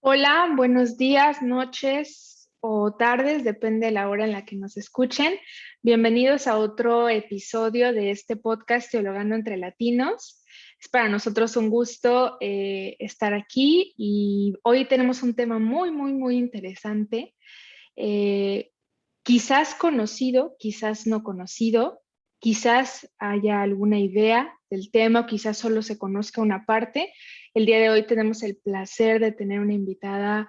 Hola, buenos días, noches o tardes, depende de la hora en la que nos escuchen. Bienvenidos a otro episodio de este podcast Teologando entre Latinos. Es para nosotros un gusto estar aquí y hoy tenemos un tema muy interesante, eh, quizás conocido, quizás no conocido, quizás haya alguna idea del tema o quizás solo se conozca una parte. El día de hoy tenemos el placer de tener una invitada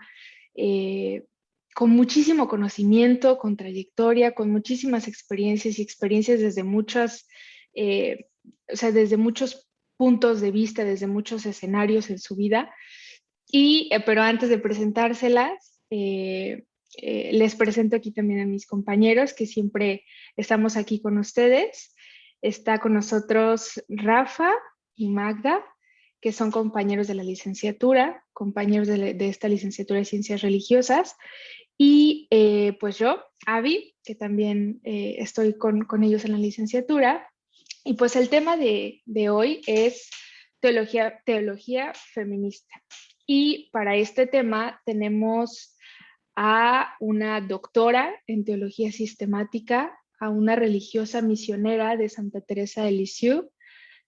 eh, con muchísimo conocimiento, con trayectoria, con muchísimas experiencias y experiencias desde eh, desde muchos puntos de vista, desde muchos escenarios en su vida. Pero antes de presentárselas, les presento aquí también a mis compañeros que siempre estamos aquí con ustedes. Está con nosotros Rafa y Magda, que son compañeros de la licenciatura, compañeros de esta licenciatura de Ciencias Religiosas. Y pues yo, Avi, que también estoy con ellos en la licenciatura. Y pues el tema de hoy es teología feminista. Y para este tema tenemos a una doctora en teología sistemática, a una religiosa misionera de Santa Teresa de Lisieux.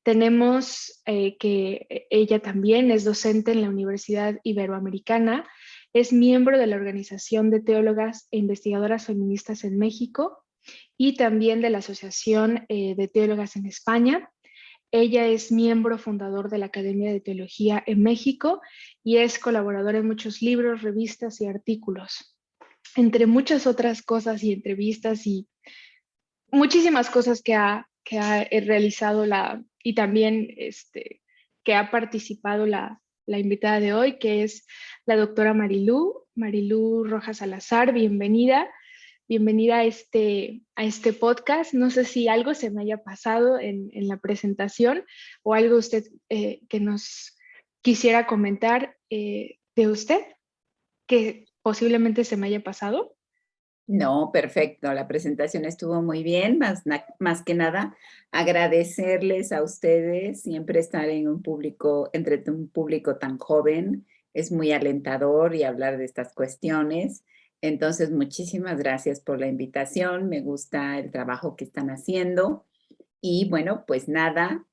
Tenemos que ella también es docente en la Universidad Iberoamericana, es miembro de la Organización de Teólogas e Investigadoras Feministas en México y también de la Asociación de Teólogas en España. Ella es miembro fundador de la Academia de Teología en México y es colaboradora en muchos libros, revistas y artículos, entre muchas otras cosas y entrevistas y muchísimas cosas que ha realizado y también que ha participado la invitada de hoy, que es la doctora Marilú Rojas Salazar. Bienvenida. Bienvenida a este podcast. No sé si algo se me haya pasado en la presentación o algo usted que nos quisiera comentar de usted que posiblemente se me haya pasado. No, perfecto. La presentación estuvo muy bien. Más que nada, agradecerles a ustedes. Siempre estar en un público, entre un público tan joven, es muy alentador y hablar de estas cuestiones. Entonces, muchísimas gracias por la invitación. Me gusta el trabajo que están haciendo. Y bueno, pues nada,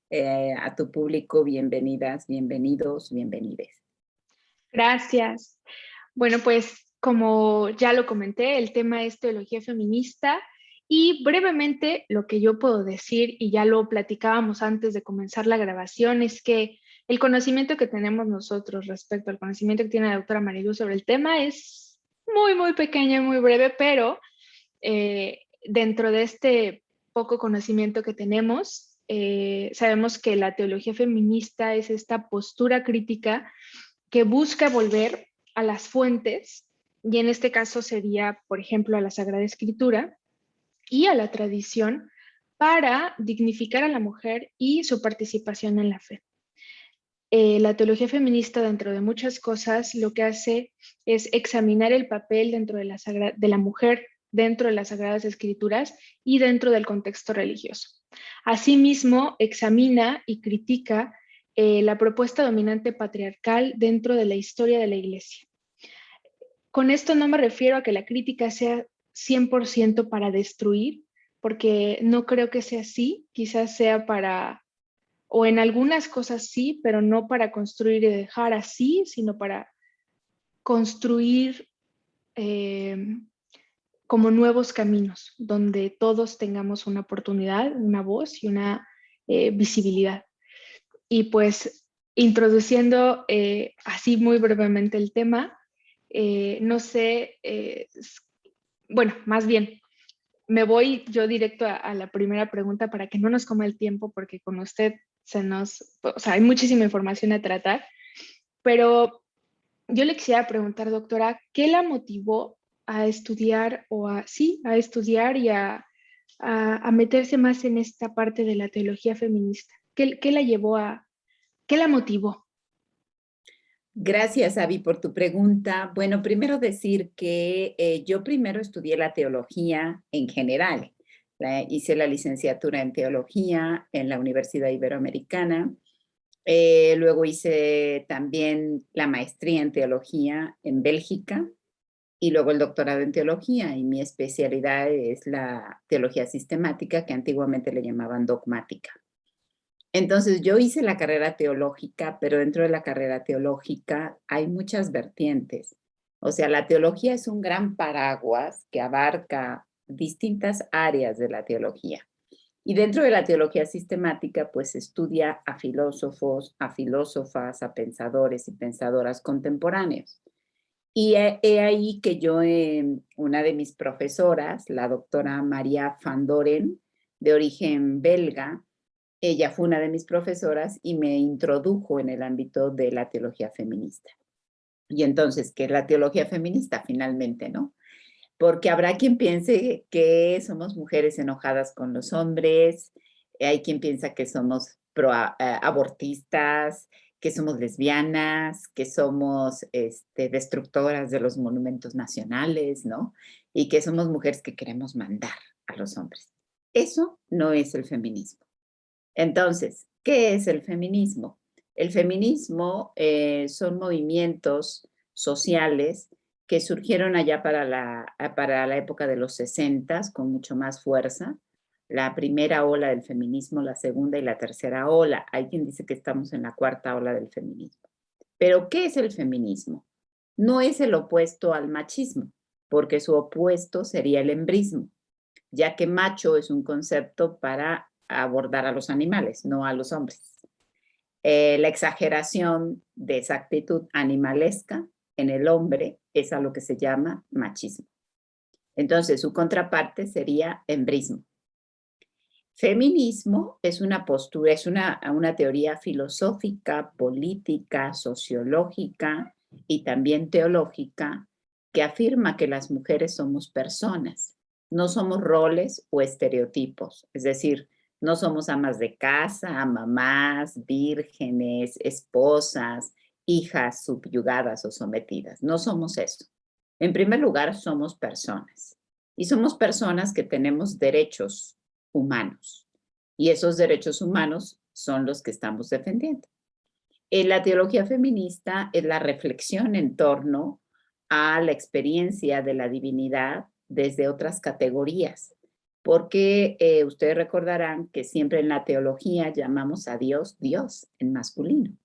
a tu público, bienvenidas, bienvenidos, bienvenides. Gracias. Bueno, pues como ya lo comenté, el tema es teología feminista y brevemente lo que yo puedo decir, y ya lo platicábamos antes de comenzar la grabación, es que el conocimiento que tenemos nosotros respecto al conocimiento que tiene la doctora Marilu sobre el tema es muy pequeño y muy breve, pero dentro de este poco conocimiento que tenemos, sabemos que la teología feminista es esta postura crítica que busca volver a las fuentes, y en este caso sería, por ejemplo, a la Sagrada Escritura y a la tradición, para dignificar a la mujer y su participación en la fe. La teología feminista, dentro de muchas cosas, lo que hace es examinar el papel dentro de la mujer dentro de las Sagradas Escrituras y dentro del contexto religioso. Asimismo, examina y critica la propuesta dominante patriarcal dentro de la historia de la Iglesia. Con esto no me refiero a que la crítica sea 100% para destruir, porque no creo que sea así, quizás sea para, o en algunas cosas sí, pero no para construir y dejar así, sino para construir eh, como nuevos caminos, donde todos tengamos una oportunidad, una voz y una visibilidad. Y pues introduciendo así muy brevemente el tema, no sé, bueno, más bien, me voy yo directo a la primera pregunta para que no nos coma el tiempo, porque con usted o sea, hay muchísima información a tratar, pero yo le quisiera preguntar, doctora, ¿qué la motivó a estudiar a estudiar y a meterse más en esta parte de la teología feminista? ¿Qué la llevó qué la motivó? Gracias, Avi, por tu pregunta. Bueno, primero decir que yo primero estudié la teología en general. Hice la licenciatura en teología en la Universidad Iberoamericana Luego hice también la maestría en teología en Bélgica y luego el doctorado en teología, y mi especialidad es la teología sistemática, que antiguamente le llamaban dogmática. Entonces yo hice la carrera teológica, pero dentro de la carrera teológica hay muchas vertientes. O sea, la teología es un gran paraguas que abarca distintas áreas de la teología. Y dentro de la teología sistemática, pues estudia a filósofos, a filósofas, a pensadores y pensadoras contemporáneos. Y he ahí que yo, una de mis profesoras, la doctora María van Doren, de origen belga, ella fue una de mis profesoras y me introdujo en el ámbito de la teología feminista. Y entonces, ¿qué es la teología feminista finalmente, no? Porque habrá quien piense que somos mujeres enojadas con los hombres, hay quien piensa que somos abortistas, que somos lesbianas, que somos destructoras de los monumentos nacionales, ¿no? Y que somos mujeres que queremos mandar a los hombres. Eso no es el feminismo. Entonces, ¿qué es el feminismo? El feminismo son movimientos sociales que surgieron allá para la época de los 60 con mucho más fuerza. La primera ola del feminismo, la segunda y la tercera ola. Hay quien dice que estamos en la cuarta ola del feminismo. Pero, ¿qué es el feminismo? No es el opuesto al machismo, porque su opuesto sería el embrismo, ya que macho es un concepto para abordar a los animales, no a los hombres. La exageración de esa actitud animalesca en el hombre es a lo que se llama machismo. Entonces, su contraparte sería embrismo. Feminismo es una postura, es una teoría filosófica, política, sociológica y también teológica que afirma que las mujeres somos personas, no somos roles o estereotipos, es decir, no somos amas de casa, mamás, vírgenes, esposas, hijas subyugadas o sometidas, no somos eso. En primer lugar, somos personas y somos personas que tenemos derechos humanos. Y esos derechos humanos son los que estamos defendiendo. En la teología feminista es la reflexión en torno a la experiencia de la divinidad desde otras categorías, porque ustedes recordarán que siempre en la teología llamamos a Dios Dios en masculino,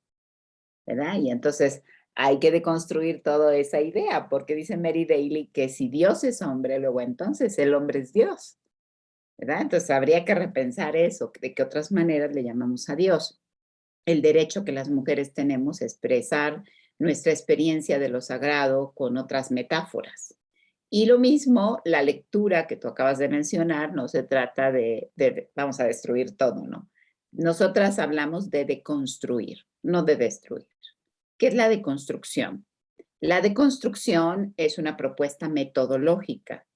¿verdad? Y entonces hay que deconstruir toda esa idea, porque dice Mary Daly que si Dios es hombre, luego entonces el hombre es Dios, ¿verdad? Entonces habría que repensar eso, de qué otras maneras le llamamos a Dios. El derecho que las mujeres tenemos a expresar nuestra experiencia de lo sagrado con otras metáforas. Y lo mismo, la lectura que tú acabas de mencionar, no se trata de vamos a destruir todo, ¿no? Nosotras hablamos de deconstruir, no de destruir. ¿Qué es la deconstrucción? La deconstrucción es una propuesta metodológica,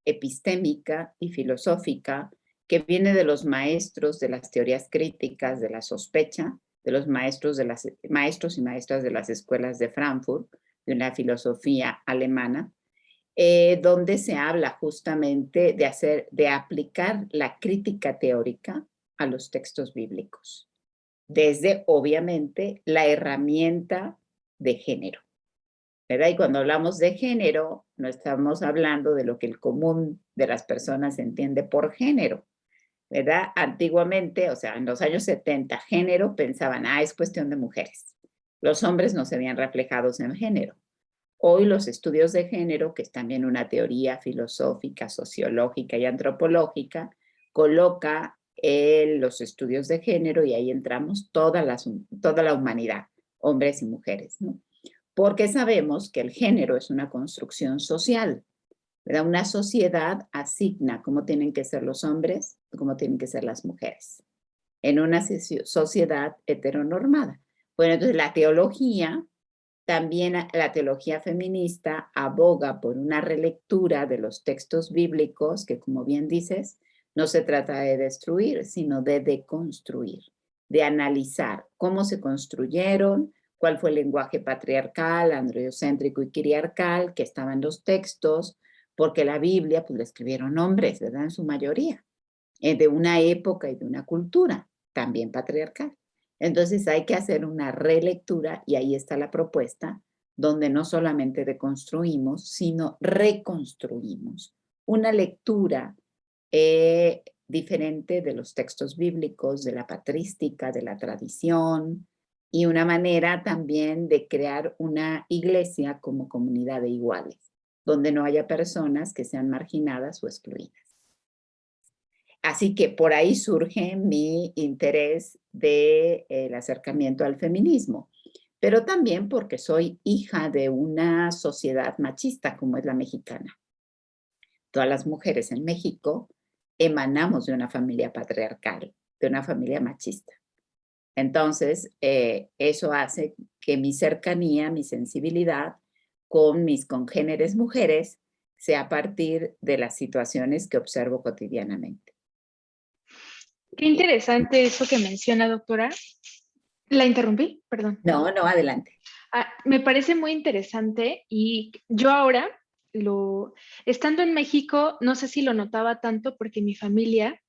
epistémica y filosófica que viene de los maestros de las teorías críticas de la sospecha, de los maestros y maestras de las escuelas de Frankfurt, de una filosofía alemana, donde se habla justamente de aplicar la crítica teórica a los textos bíblicos, desde obviamente la herramienta de género, ¿verdad? Y cuando hablamos de género, no estamos hablando de lo que el común de las personas entiende por género, ¿verdad? Antiguamente, o sea, en los años 70, género pensaban, es cuestión de mujeres. Los hombres no se veían reflejados en género. Hoy los estudios de género, que es también una teoría filosófica, sociológica y antropológica, coloca los estudios de género y ahí entramos toda la humanidad, hombres y mujeres, ¿no? Porque sabemos que el género es una construcción social, ¿verdad? Una sociedad asigna cómo tienen que ser los hombres, cómo tienen que ser las mujeres, en una sociedad heteronormada. Bueno, entonces la teología, también la teología feminista aboga por una relectura de los textos bíblicos que, como bien dices, no se trata de destruir, sino de deconstruir, de analizar cómo se construyeron, cuál fue el lenguaje patriarcal, androcéntrico y quiriarcal que estaba en los textos, porque la Biblia pues la escribieron hombres, ¿verdad? En su mayoría, de una época y de una cultura también patriarcal. Entonces hay que hacer una relectura y ahí está la propuesta, donde no solamente deconstruimos, sino reconstruimos. Una lectura diferente de los textos bíblicos, de la patrística, de la tradición, y una manera también de crear una iglesia como comunidad de iguales, donde no haya personas que sean marginadas o excluidas. Así que por ahí surge mi interés del acercamiento al feminismo, pero también porque soy hija de una sociedad machista como es la mexicana. Todas las mujeres en México emanamos de una familia patriarcal, de una familia machista. Entonces, eso hace que mi cercanía, mi sensibilidad con mis congéneres mujeres sea a partir de las situaciones que observo cotidianamente. Qué interesante eso que menciona, doctora. ¿La interrumpí? Perdón. No, no, adelante. Me parece muy interesante y yo ahora, estando en México, no sé si lo notaba tanto porque en mi familia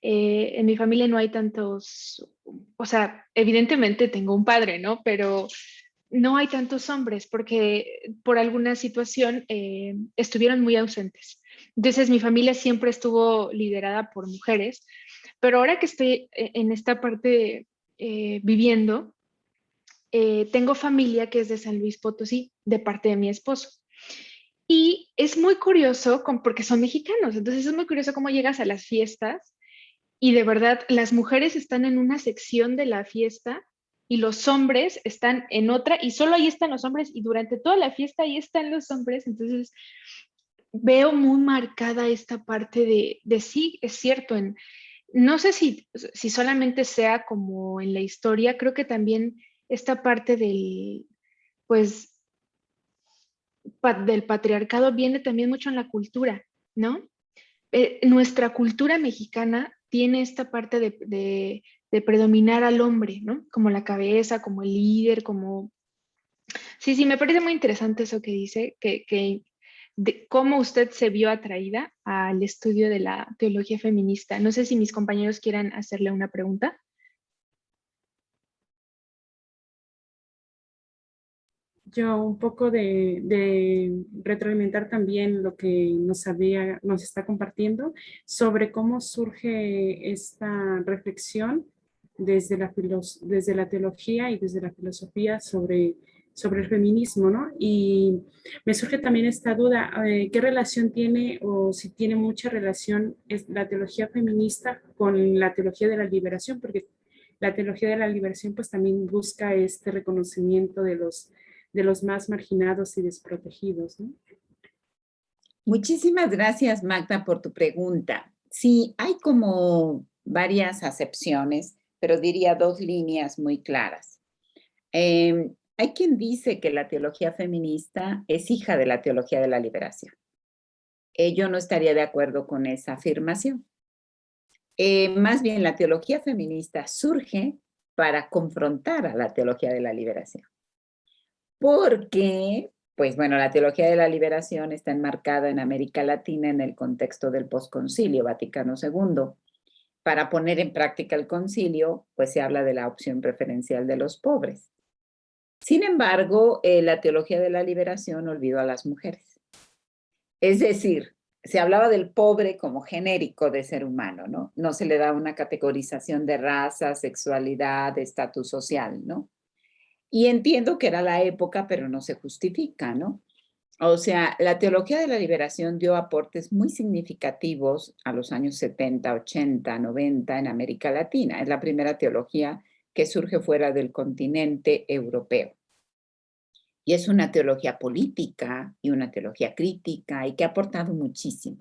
no hay tantos, o sea, evidentemente tengo un padre, ¿no? Pero no hay tantos hombres porque por alguna situación estuvieron muy ausentes. Entonces mi familia siempre estuvo liderada por mujeres, pero ahora que estoy en esta parte viviendo, tengo familia que es de San Luis Potosí, de parte de mi esposo. Y es muy curioso porque son mexicanos, entonces es muy curioso cómo llegas a las fiestas y de verdad las mujeres están en una sección de la fiesta y los hombres están en otra y solo ahí están los hombres y durante toda la fiesta ahí están los hombres, entonces veo muy marcada esta parte de sí, es cierto, no sé si solamente sea como en la historia, creo que también esta parte pues, del patriarcado viene también mucho en la cultura, ¿no? Nuestra cultura mexicana tiene esta parte de predominar al hombre, ¿no? Como la cabeza, como el líder, como... Sí, sí, me parece muy interesante eso que dice, de cómo usted se vio atraída al estudio de la teología feminista. No sé si mis compañeros quieran hacerle una pregunta. Yo un poco de retroalimentar también lo que nos está compartiendo sobre cómo surge esta reflexión desde la teología y desde la filosofía sobre el feminismo, ¿no? Y me surge también esta duda, ¿qué relación tiene o si tiene mucha relación es la teología feminista con la teología de la liberación? Porque la teología de la liberación pues también busca este reconocimiento de los más marginados y desprotegidos, ¿no? Muchísimas gracias, Magda, por tu pregunta. Sí, hay como varias acepciones, pero diría dos líneas muy claras. Hay quien dice que la teología feminista es hija de la teología de la liberación. Yo no estaría de acuerdo con esa afirmación. Más bien, la teología feminista surge para confrontar a la teología de la liberación. Porque, pues bueno, la teología de la liberación está enmarcada en América Latina en el contexto del posconcilio Vaticano II. Para poner en práctica el concilio, pues se habla de la opción preferencial de los pobres. Sin embargo, la teología de la liberación olvidó a las mujeres. Es decir, se hablaba del pobre como genérico de ser humano, ¿no? No se le da una categorización de raza, sexualidad, de estatus social, ¿no? Y entiendo que era la época, pero no se justifica, ¿no? O sea, la teología de la liberación dio aportes muy significativos a los años 70, 80, 90 en América Latina. Es la primera teología que surge fuera del continente europeo. Y es una teología política y una teología crítica y que ha aportado muchísimo.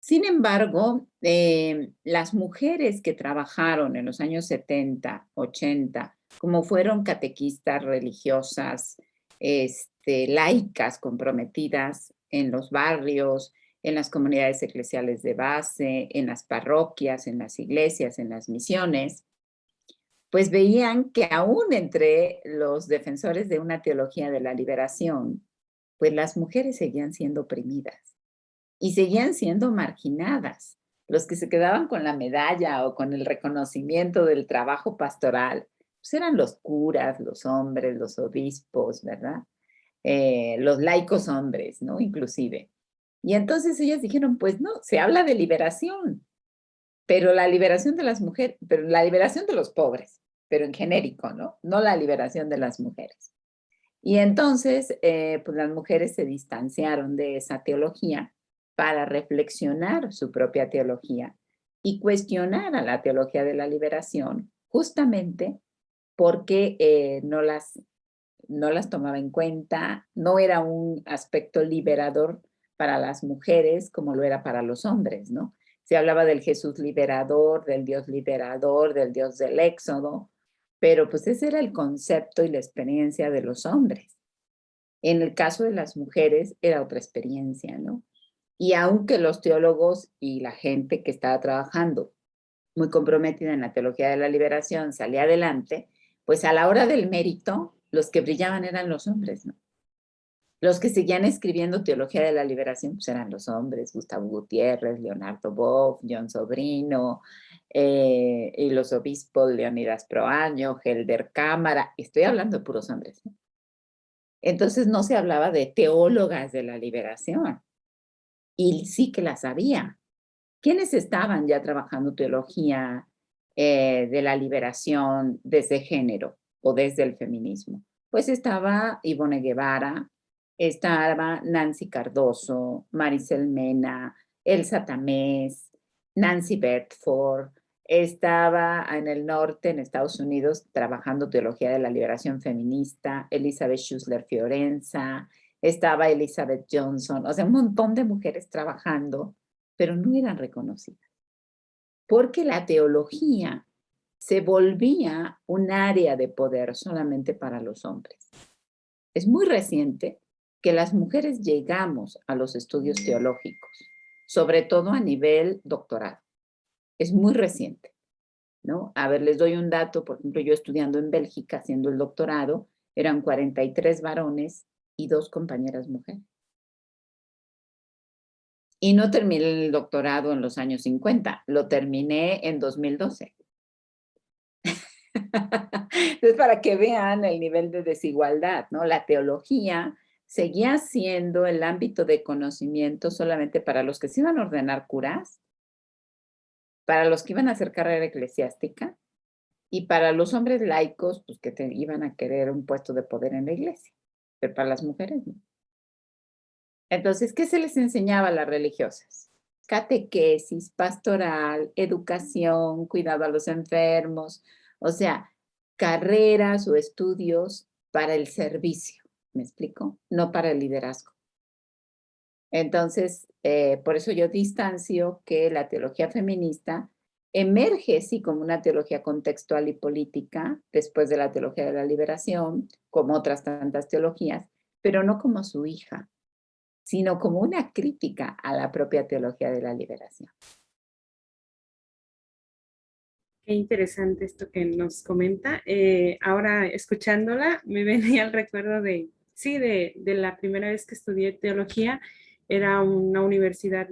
Sin embargo, las mujeres que trabajaron en los años 70, 80, como fueron catequistas religiosas, laicas comprometidas en los barrios, en las comunidades eclesiales de base, en las parroquias, en las iglesias, en las misiones, pues veían que aún entre los defensores de una teología de la liberación, pues las mujeres seguían siendo oprimidas y seguían siendo marginadas, Los que se quedaban con la medalla o con el reconocimiento del trabajo pastoral, pues eran los curas, los hombres, los obispos, ¿verdad? Los laicos hombres, ¿no? Inclusive. Y entonces ellas dijeron, pues no, se habla de liberación, pero la liberación de las mujeres, pero la liberación de los pobres, pero en genérico, ¿no? No la liberación de las mujeres. Y entonces, pues las mujeres se distanciaron de esa teología para reflexionar su propia teología y cuestionar a la teología de la liberación, justamente porque no las tomaba en cuenta, no era un aspecto liberador para las mujeres como lo era para los hombres, ¿no? Se hablaba del Jesús liberador, del Dios del Éxodo, pero pues ese era el concepto y la experiencia de los hombres. En el caso de las mujeres era otra experiencia, ¿no? Y aunque los teólogos y la gente que estaba trabajando muy comprometida en la teología de la liberación salía adelante, pues a la hora del mérito, los que brillaban eran los hombres, ¿no? Los que seguían escribiendo teología de la liberación pues eran los hombres, Gustavo Gutiérrez, Leonardo Boff, John Sobrino, y los obispos Leonidas Proaño, Helder Cámara, estoy hablando de puros hombres, ¿no? Entonces no se hablaba de teólogas de la liberación, y sí que las había. ¿Quiénes estaban ya trabajando teología de la liberación desde género o desde el feminismo? Pues estaba Ivone Guevara, estaba Nancy Cardoso, Maricel Mena, Elsa Tamés, Nancy Bedford, estaba en el norte, en Estados Unidos, trabajando teología de la liberación feminista, Elizabeth Schussler Fiorenza, estaba Elizabeth Johnson, o sea, un montón de mujeres trabajando, pero no eran reconocidas, porque la teología se volvía un área de poder solamente para los hombres. Es muy reciente que las mujeres llegamos a los estudios teológicos, sobre todo a nivel doctorado. Es muy reciente, ¿no? A ver, les doy un dato. Por ejemplo, yo estudiando en Bélgica, haciendo el doctorado, eran 43 varones y 2 compañeras mujeres. Y no terminé el doctorado en los años 50, lo terminé en 2012. Entonces, para que vean el nivel de desigualdad, ¿no? La teología seguía siendo el ámbito de conocimiento solamente para los que se iban a ordenar curas, para los que iban a hacer carrera eclesiástica y para los hombres laicos, pues que iban a querer un puesto de poder en la iglesia, pero para las mujeres no. Entonces, ¿qué se les enseñaba a las religiosas? Catequesis, pastoral, educación, cuidado a los enfermos, o sea, carreras o estudios para el servicio, ¿me explico? No para el liderazgo. Entonces, por eso yo distancio que la teología feminista emerge, sí, como una teología contextual y política, después de la teología de la liberación, como otras tantas teologías, pero no como su hija, sino como una crítica a la propia teología de la liberación. Qué interesante esto que nos comenta. Ahora, escuchándola, me venía el recuerdo sí, de la primera vez que estudié teología. Era una universidad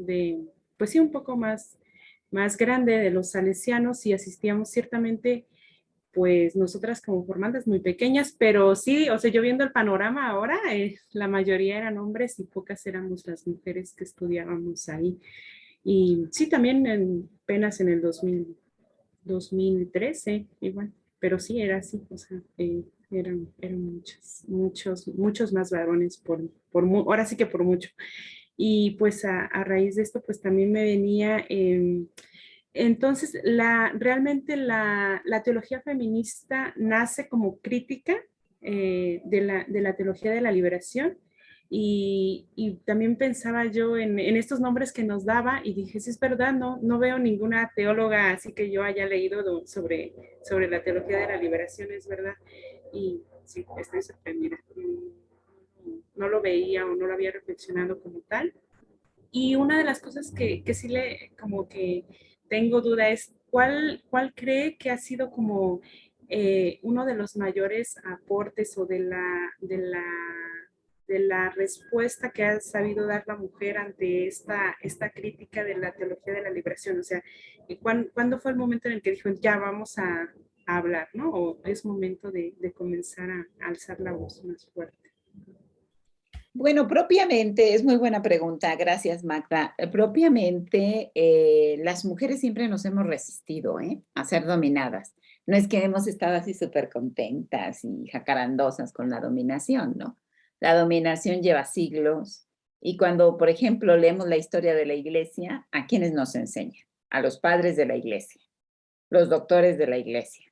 pues sí, un poco más grande, de los salesianos, y asistíamos ciertamente, pues nosotras como formantes muy pequeñas, pero sí, o sea, yo viendo el panorama ahora, la mayoría eran hombres y pocas éramos las mujeres que estudiábamos ahí. Y sí, también apenas en el 2013, igual, pero sí era así, o sea, eran muchos más varones ahora sí que por mucho. Y pues a raíz de esto, pues también me venía, entonces, realmente la teología feminista nace como crítica de la teología de la liberación. Y también pensaba yo en estos nombres que nos daba y dije, sí, es verdad, no veo ninguna teóloga así que yo haya leído sobre la teología de la liberación, es verdad. Y sí, estoy sorprendida. No lo veía o no lo había reflexionado como tal. Y una de las cosas que sí como que tengo duda es, ¿cuál cree que ha sido como uno de los mayores aportes o de la de la respuesta que ha sabido dar la mujer ante esta crítica de la teología de la liberación. O sea, ¿cuándo fue el momento en el que dijo, ya vamos a hablar, ¿no? O es momento de comenzar a alzar la voz más fuerte. Bueno, propiamente, es muy buena pregunta, gracias Magda. Propiamente, las mujeres siempre nos hemos resistido a ser dominadas. No es que hemos estado así súper contentas y jacarandosas con la dominación, ¿no? La dominación lleva siglos y cuando, por ejemplo, leemos la historia de la iglesia, ¿a quiénes nos enseñan? A los padres de la iglesia, los doctores de la iglesia,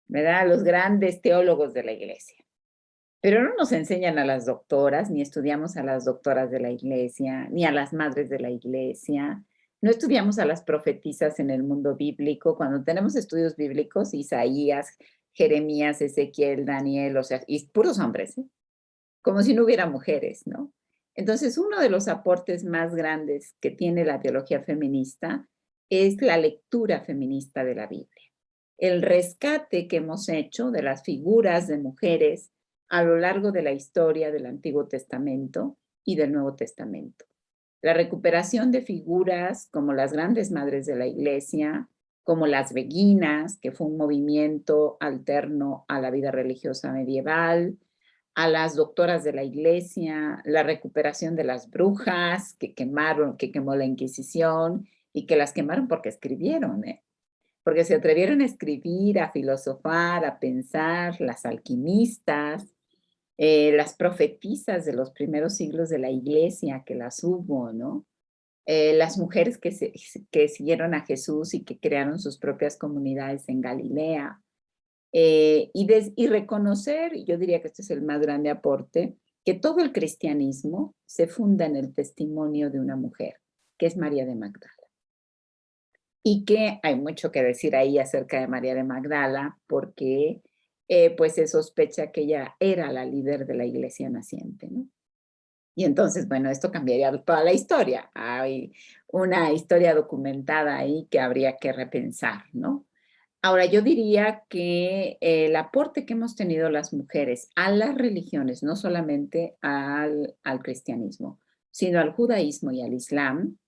¿verdad? Los grandes teólogos de la iglesia. Pero no nos enseñan a las doctoras, ni estudiamos a las doctoras de la iglesia, ni a las madres de la iglesia. No estudiamos a las profetisas en el mundo bíblico. Cuando tenemos estudios bíblicos, Isaías, Jeremías, Ezequiel, Daniel, o sea, y puros hombres, como si no hubiera mujeres, ¿no? Entonces, uno de los aportes más grandes que tiene la teología feminista es la lectura feminista de la Biblia. El rescate que hemos hecho de las figuras de mujeres a lo largo de la historia del Antiguo Testamento y del Nuevo Testamento. La recuperación de figuras como las grandes madres de la iglesia, como las beguinas, que fue un movimiento alterno a la vida religiosa medieval, a las doctoras de la iglesia, la recuperación de las brujas que quemó la Inquisición y que las quemaron porque escribieron, porque se atrevieron a escribir, a filosofar, a pensar, las alquimistas, las profetisas de los primeros siglos de la iglesia, que las hubo, ¿no? Las mujeres que siguieron a Jesús y que crearon sus propias comunidades en Galilea. Y reconocer, yo diría que este es el más grande aporte, que todo el cristianismo se funda en el testimonio de una mujer, que es María de Magdala. Y que hay mucho que decir ahí acerca de María de Magdala, porque pues se sospecha que ella era la líder de la iglesia naciente, ¿no? Y entonces, bueno, esto cambiaría toda la historia. Hay una historia documentada ahí que habría que repensar, ¿no? Ahora, yo diría que el aporte que hemos tenido las mujeres a las religiones, no solamente al cristianismo, sino al judaísmo y al islam,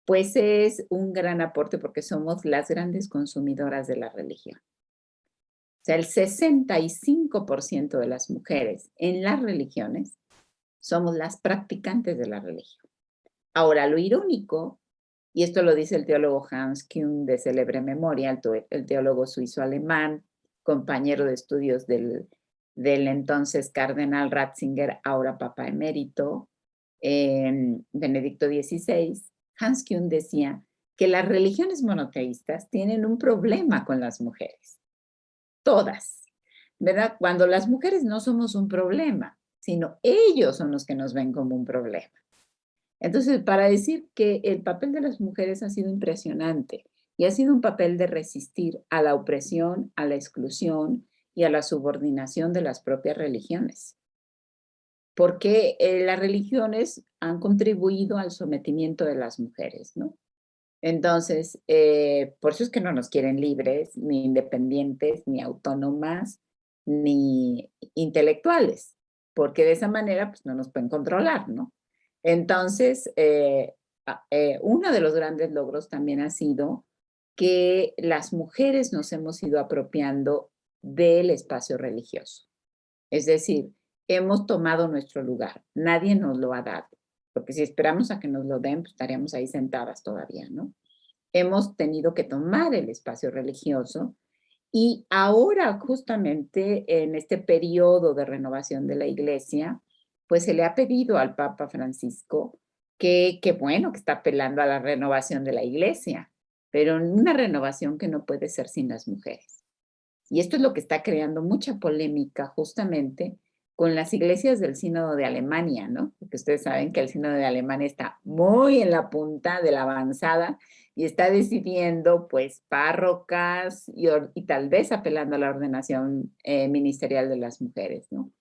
pues es un gran aporte porque somos las grandes consumidoras de la religión. O sea, el 65% de las mujeres en las religiones somos las practicantes de la religión. Ahora, lo irónico, y esto lo dice el teólogo Hans Kuhn de célebre memoria, el teólogo suizo-alemán, compañero de estudios del entonces cardenal Ratzinger, ahora papa emérito, Benedicto XVI, Hans Kuhn decía que las religiones monoteístas tienen un problema con las mujeres. Todas, ¿verdad? Cuando las mujeres no somos un problema, sino ellos son los que nos ven como un problema. Entonces, para decir que el papel de las mujeres ha sido impresionante y ha sido un papel de resistir a la opresión, a la exclusión y a la subordinación de las propias religiones. Porque las religiones han contribuido al sometimiento de las mujeres, ¿no? Entonces, por eso es que no nos quieren libres, ni independientes, ni autónomas, ni intelectuales, porque de esa manera pues, no nos pueden controlar, ¿no? Entonces, uno de los grandes logros también ha sido que las mujeres nos hemos ido apropiando del espacio religioso. Es decir, hemos tomado nuestro lugar, nadie nos lo ha dado, porque si esperamos a que nos lo den, pues estaríamos ahí sentadas todavía, ¿no? Hemos tenido que tomar el espacio religioso y ahora justamente en este periodo de renovación de la iglesia, pues se le ha pedido al Papa Francisco que bueno, que está apelando a la renovación de la iglesia, pero una renovación que no puede ser sin las mujeres. Y esto es lo que está creando mucha polémica justamente con las iglesias del Sínodo de Alemania, ¿no? Porque ustedes saben que el Sínodo de Alemania está muy en la punta de la avanzada y está decidiendo, pues, párrocas y tal vez apelando a la ordenación ministerial de las mujeres, ¿no?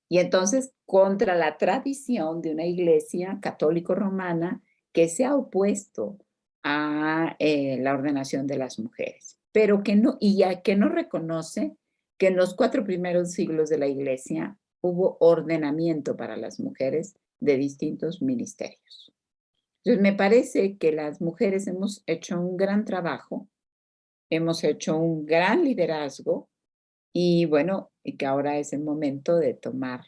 Y entonces, contra la tradición de una iglesia católico-romana que se ha opuesto a la ordenación de las mujeres, pero que no reconoce que en los 4 primeros siglos de la iglesia hubo ordenamiento para las mujeres de distintos ministerios. Entonces, me parece que las mujeres hemos hecho un gran trabajo, hemos hecho un gran liderazgo y bueno, y que ahora es el momento de tomar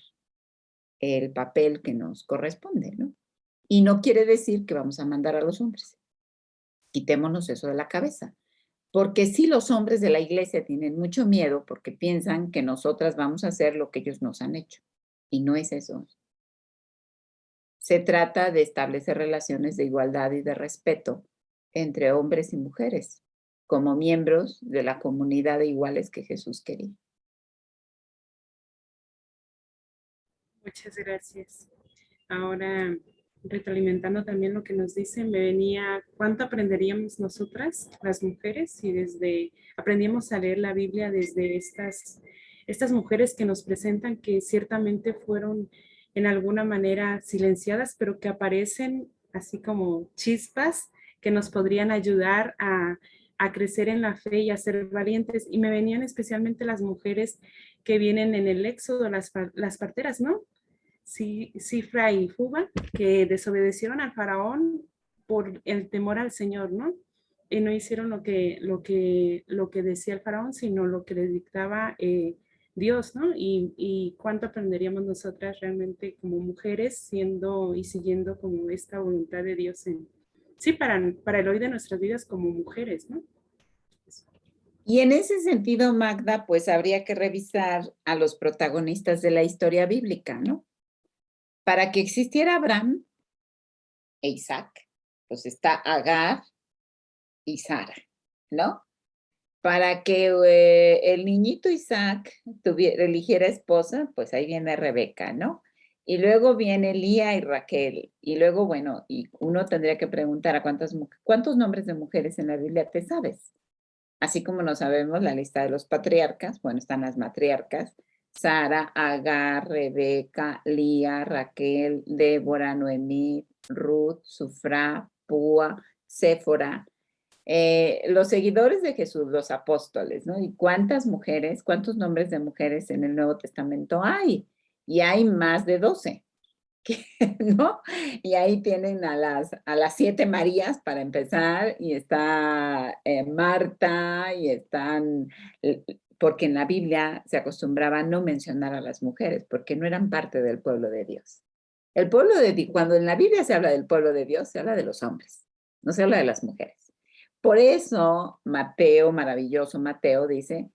el papel que nos corresponde, ¿no? Y no quiere decir que vamos a mandar a los hombres. Quitémonos eso de la cabeza. Porque sí, los hombres de la iglesia tienen mucho miedo porque piensan que nosotras vamos a hacer lo que ellos nos han hecho. Y no es eso. Se trata de establecer relaciones de igualdad y de respeto entre hombres y mujeres, como miembros de la comunidad de iguales que Jesús quería. Muchas gracias. Ahora, retroalimentando también lo que nos dicen, me venía, ¿cuánto aprenderíamos nosotras, las mujeres, si aprendíamos a leer la Biblia desde estas mujeres que nos presentan, que ciertamente fueron en alguna manera silenciadas, pero que aparecen así como chispas que nos podrían ayudar a crecer en la fe y a ser valientes? Y me venían especialmente las mujeres que vienen en el Éxodo, las parteras, ¿no? Cifra y Fuba, que desobedecieron al faraón por el temor al Señor, ¿no? Y no hicieron lo que decía el faraón, sino lo que le dictaba Dios, ¿no? Y cuánto aprenderíamos nosotras realmente como mujeres siendo y siguiendo como esta voluntad de Dios para el hoy de nuestras vidas como mujeres, ¿no? Y en ese sentido, Magda, pues habría que revisar a los protagonistas de la historia bíblica, ¿no? Para que existiera Abraham e Isaac, pues está Agar y Sara, ¿no? Para que el niñito Isaac eligiera esposa, pues ahí viene Rebeca, ¿no? Y luego viene Lía y Raquel. Y luego, bueno, y uno tendría que preguntar a cuántos nombres de mujeres en la Biblia te sabes. Así como no sabemos la lista de los patriarcas, bueno, están las matriarcas, Sara, Agar, Rebeca, Lía, Raquel, Débora, Noemí, Ruth, Sufrá, Púa, Séfora, los seguidores de Jesús, los apóstoles, ¿no? ¿Y cuántas mujeres, cuántos nombres de mujeres en el Nuevo Testamento hay? Y hay más de 12, ¿no? Y ahí tienen a las 7 Marías para empezar, y está Marta, y están, porque en la Biblia se acostumbraba a no mencionar a las mujeres, porque no eran parte del pueblo de Dios. El pueblo de Dios, cuando en la Biblia se habla del pueblo de Dios, se habla de los hombres, no se habla de las mujeres. Por eso Mateo, maravilloso Mateo, dice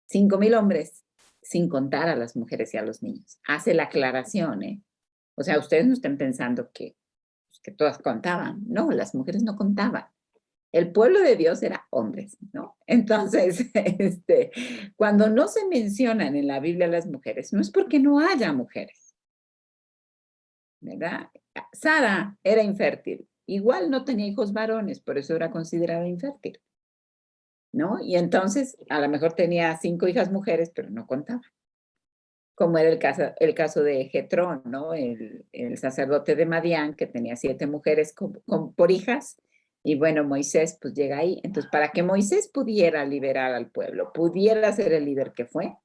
5,000 hombres, sin contar a las mujeres y a los niños. Hace la aclaración, ¿eh? O sea, ustedes no estén pensando que todas contaban. No, las mujeres no contaban. El pueblo de Dios era hombres, ¿no? Entonces, cuando no se mencionan en la Biblia las mujeres, no es porque no haya mujeres, ¿verdad? Sara era infértil. Igual no tenía hijos varones, por eso era considerada infértil, ¿no? Y entonces, a lo mejor tenía 5 hijas mujeres, pero no contaba. Como era el caso de Getrón, ¿no? El sacerdote de Madián, que tenía 7 mujeres por hijas, y bueno, Moisés pues llega ahí. Entonces, para que Moisés pudiera liberar al pueblo, pudiera ser el líder que fue,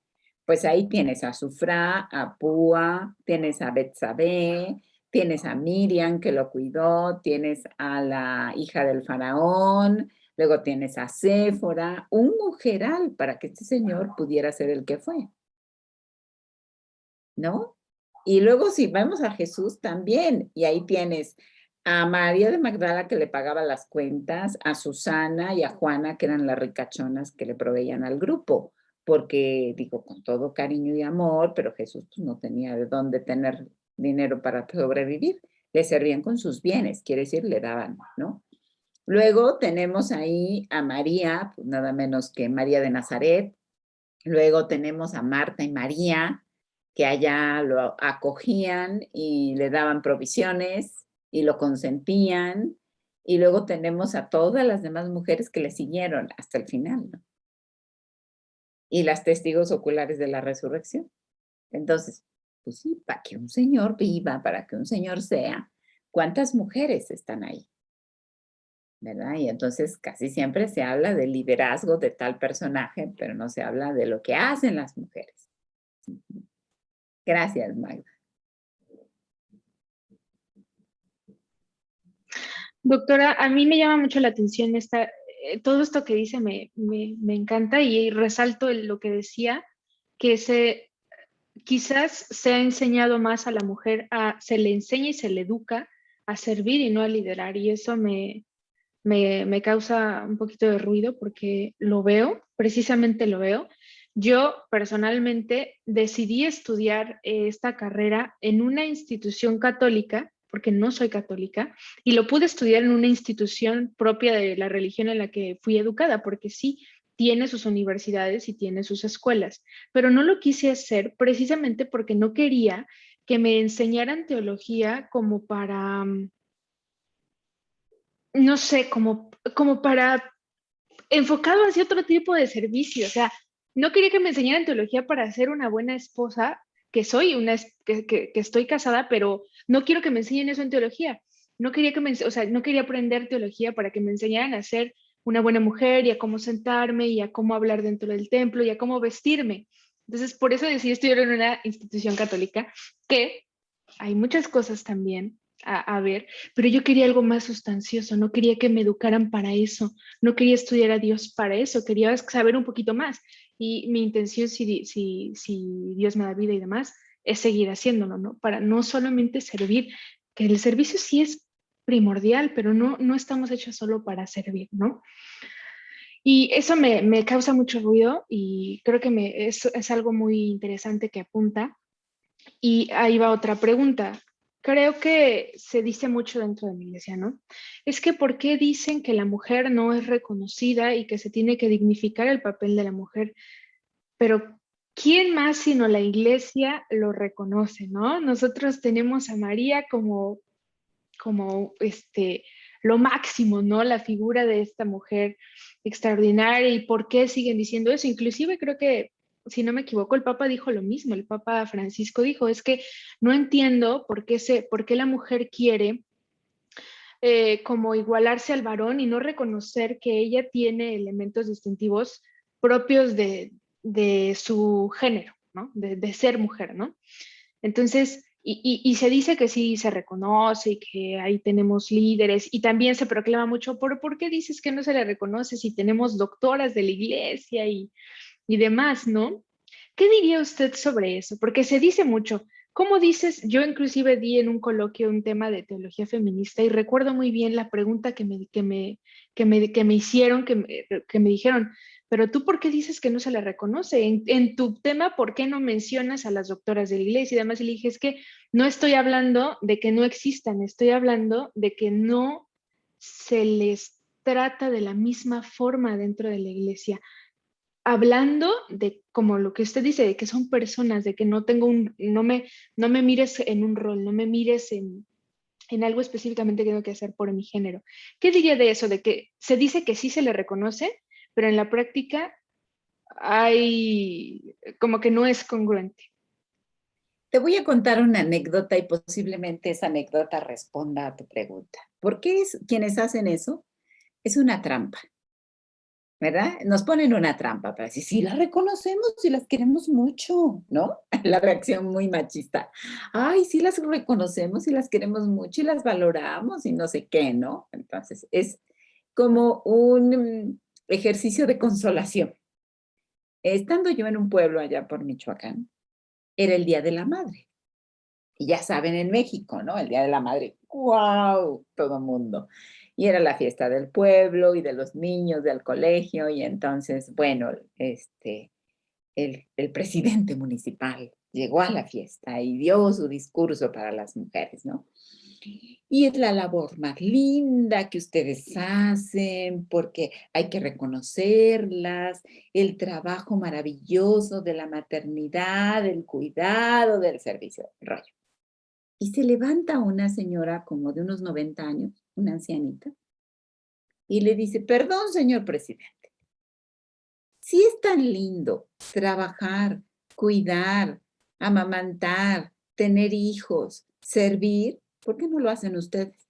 pues ahí tienes a Sufrá, a Púa, tienes a Betsabé, tienes a Miriam, que lo cuidó, tienes a la hija del faraón, luego tienes a Séfora, un mujeral para que este señor pudiera ser el que fue, ¿no? Y luego si vamos a Jesús también, y ahí tienes a María de Magdala, que le pagaba las cuentas, a Susana y a Juana, que eran las ricachonas que le proveían al grupo, porque digo, con todo cariño y amor, pero Jesús pues, no tenía de dónde tener dinero para sobrevivir, le servían con sus bienes, quiere decir, le daban, ¿no? Luego tenemos ahí a María, pues nada menos que María de Nazaret. Luego tenemos a Marta y María, que allá lo acogían y le daban provisiones y lo consentían. Y luego tenemos a todas las demás mujeres que le siguieron hasta el final, ¿no? Y las testigos oculares de la resurrección. Entonces, pues sí, para que un señor viva, para que un señor sea, ¿cuántas mujeres están ahí? ¿Verdad? Y entonces casi siempre se habla del liderazgo de tal personaje, pero no se habla de lo que hacen las mujeres. Gracias, Magda. Doctora, a mí me llama mucho la atención todo esto que dice, me encanta y resalto lo que decía, que quizás se ha enseñado más a la mujer, se le enseña y se le educa a servir y no a liderar, y eso me causa un poquito de ruido porque lo veo, precisamente lo veo. Yo personalmente decidí estudiar esta carrera en una institución católica, porque no soy católica, y lo pude estudiar en una institución propia de la religión en la que fui educada, porque sí, tiene sus universidades y tiene sus escuelas, pero no lo quise hacer precisamente porque no quería que me enseñaran teología como para no sé, como para enfocado hacia otro tipo de servicio. O sea, no quería que me enseñaran teología para ser una buena esposa, que soy que estoy casada, pero no quiero que me enseñen eso en teología. No quería o sea, no quería aprender teología para que me enseñaran a ser una buena mujer y a cómo sentarme y a cómo hablar dentro del templo y a cómo vestirme. Entonces, por eso decidí estudiar en una institución católica que hay muchas cosas también a ver, pero yo quería algo más sustancioso, no quería que me educaran para eso, no quería estudiar a Dios para eso, quería saber un poquito más. Y mi intención, si Dios me da vida y demás, es seguir haciéndolo, ¿no? Para no solamente servir, que el servicio sí es primordial, pero no estamos hechos solo para servir, ¿no? Y eso me causa mucho ruido y creo que es algo muy interesante que apunta. Y ahí va otra pregunta. Creo que se dice mucho dentro de mi iglesia, ¿no? Es que ¿por qué dicen que la mujer no es reconocida y que se tiene que dignificar el papel de la mujer? Pero ¿quién más sino la iglesia lo reconoce, ¿no? Nosotros tenemos a María como lo máximo, ¿no? La figura de esta mujer extraordinaria. ¿Y por qué siguen diciendo eso? Inclusive creo que, si no me equivoco, el Papa dijo lo mismo. El Papa Francisco dijo, es que no entiendo por qué la mujer quiere como igualarse al varón y no reconocer que ella tiene elementos distintivos propios de su género, ¿no? De ser mujer, ¿no? Entonces, y se dice que sí se reconoce y que ahí tenemos líderes y también se proclama mucho, ¿por qué dices que no se le reconoce si tenemos doctoras de la iglesia y demás, ¿no? ¿Qué diría usted sobre eso? Porque se dice mucho. ¿Cómo dices? Yo inclusive di en un coloquio un tema de teología feminista y recuerdo muy bien la pregunta que me hicieron, que me dijeron, pero tú ¿por qué dices que no se le reconoce? En tu tema, ¿por qué no mencionas a las doctoras de la iglesia y demás? Y le dije, es que no estoy hablando de que no existan, estoy hablando de que no se les trata de la misma forma dentro de la iglesia hablando de como lo que usted dice, de que son personas, de que no me mires en un rol, no me mires en algo específicamente que tengo que hacer por mi género. ¿Qué diría de eso? De que se dice que sí se le reconoce, pero en la práctica hay como que no es congruente. Te voy a contar una anécdota y posiblemente esa anécdota responda a tu pregunta. ¿Por qué quienes hacen eso? Es una trampa, ¿verdad? Nos ponen una trampa para decir, sí las reconocemos y las queremos mucho, ¿no? La reacción muy machista. Ay, sí las reconocemos y las queremos mucho y las valoramos y no sé qué, ¿no? Entonces, es como un ejercicio de consolación. Estando yo en un pueblo allá por Michoacán, era el Día de la Madre. Y ya saben, en México, ¿no? El Día de la Madre, ¡guau! Todo mundo. Y era la fiesta del pueblo y de los niños del colegio. Y entonces, bueno, el presidente municipal llegó a la fiesta y dio su discurso para las mujeres, ¿no? Y es la labor más linda que ustedes hacen porque hay que reconocerlas, el trabajo maravilloso de la maternidad, del cuidado, del servicio, rollo. Y se levanta una señora como de unos 90 años, una ancianita, y le dice, perdón, señor presidente, si es tan lindo trabajar, cuidar, amamantar, tener hijos, servir, ¿por qué no lo hacen ustedes?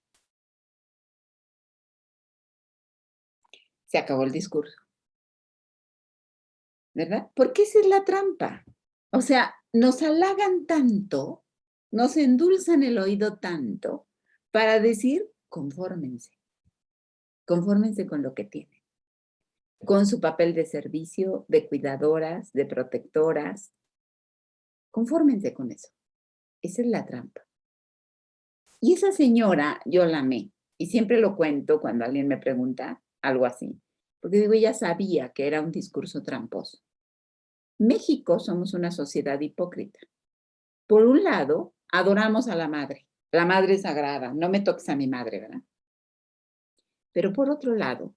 Se acabó el discurso, ¿verdad? Porque esa es la trampa. O sea, nos halagan tanto, nos endulzan el oído tanto para decir, confórmense con lo que tienen, con su papel de servicio, de cuidadoras, de protectoras. Confórmense con eso. Esa es la trampa. Y esa señora, yo la amé. Y siempre lo cuento cuando alguien me pregunta algo así. Porque digo, ella sabía que era un discurso tramposo. México somos una sociedad hipócrita. Por un lado, adoramos a la madre sagrada, no me toques a mi madre, ¿verdad? Pero por otro lado,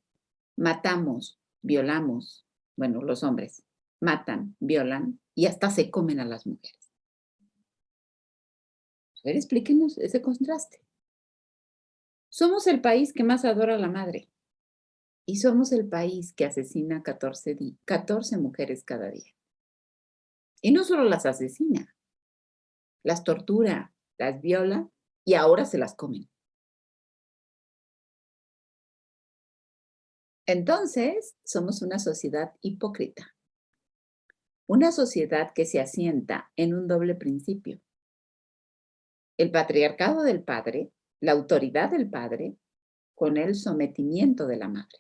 matamos, violamos, bueno, los hombres matan, violan y hasta se comen a las mujeres. A ver, explíquenos ese contraste. Somos el país que más adora a la madre y somos el país que asesina 14 mujeres cada día. Y no solo las asesina, las tortura, las viola y ahora se las comen. Entonces, somos una sociedad hipócrita, una sociedad que se asienta en un doble principio. El patriarcado del padre, la autoridad del padre, con el sometimiento de la madre.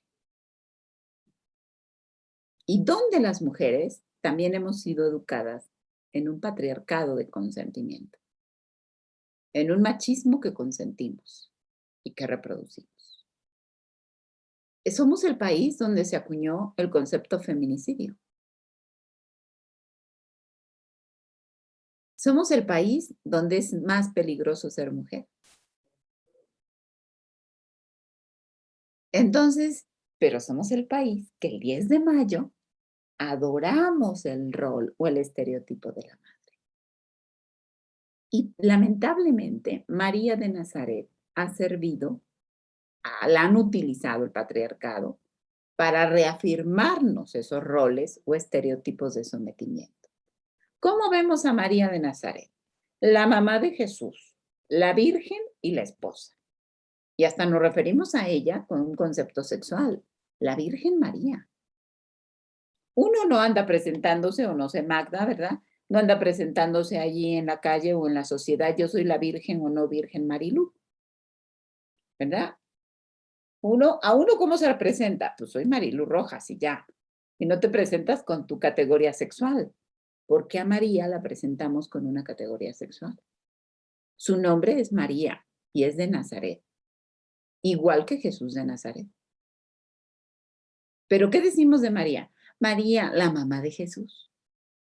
Y donde las mujeres también hemos sido educadas en un patriarcado de consentimiento, en un machismo que consentimos y que reproducimos. Somos el país donde se acuñó el concepto feminicidio. Somos el país donde es más peligroso ser mujer. Entonces, pero somos el país que el 10 de mayo adoramos el rol o el estereotipo de la madre. Y lamentablemente, María de Nazaret ha servido, la han utilizado el patriarcado para reafirmarnos esos roles o estereotipos de sometimiento. ¿Cómo vemos a María de Nazaret? La mamá de Jesús, la Virgen y la esposa. Y hasta nos referimos a ella con un concepto sexual, la Virgen María. Uno no anda presentándose, o no sé, Magda, ¿verdad? No anda presentándose allí en la calle o en la sociedad, yo soy la Virgen o no Virgen Marilú, ¿verdad? ¿A uno cómo se representa? Pues soy Marilú Rojas y ya. Y no te presentas con tu categoría sexual. ¿Por qué a María la presentamos con una categoría sexual? Su nombre es María y es de Nazaret, igual que Jesús de Nazaret. ¿Pero qué decimos de María? María, la mamá de Jesús.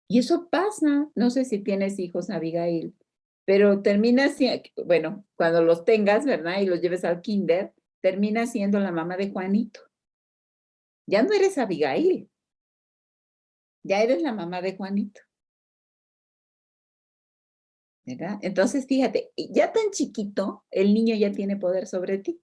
Y eso pasa, no sé si tienes hijos, Abigail, pero termina siendo, bueno, cuando los tengas, ¿verdad? Y los lleves al kinder, termina siendo la mamá de Juanito. Ya no eres Abigail, ya eres la mamá de Juanito. ¿Verdad? Entonces, fíjate, ya tan chiquito, el niño ya tiene poder sobre ti.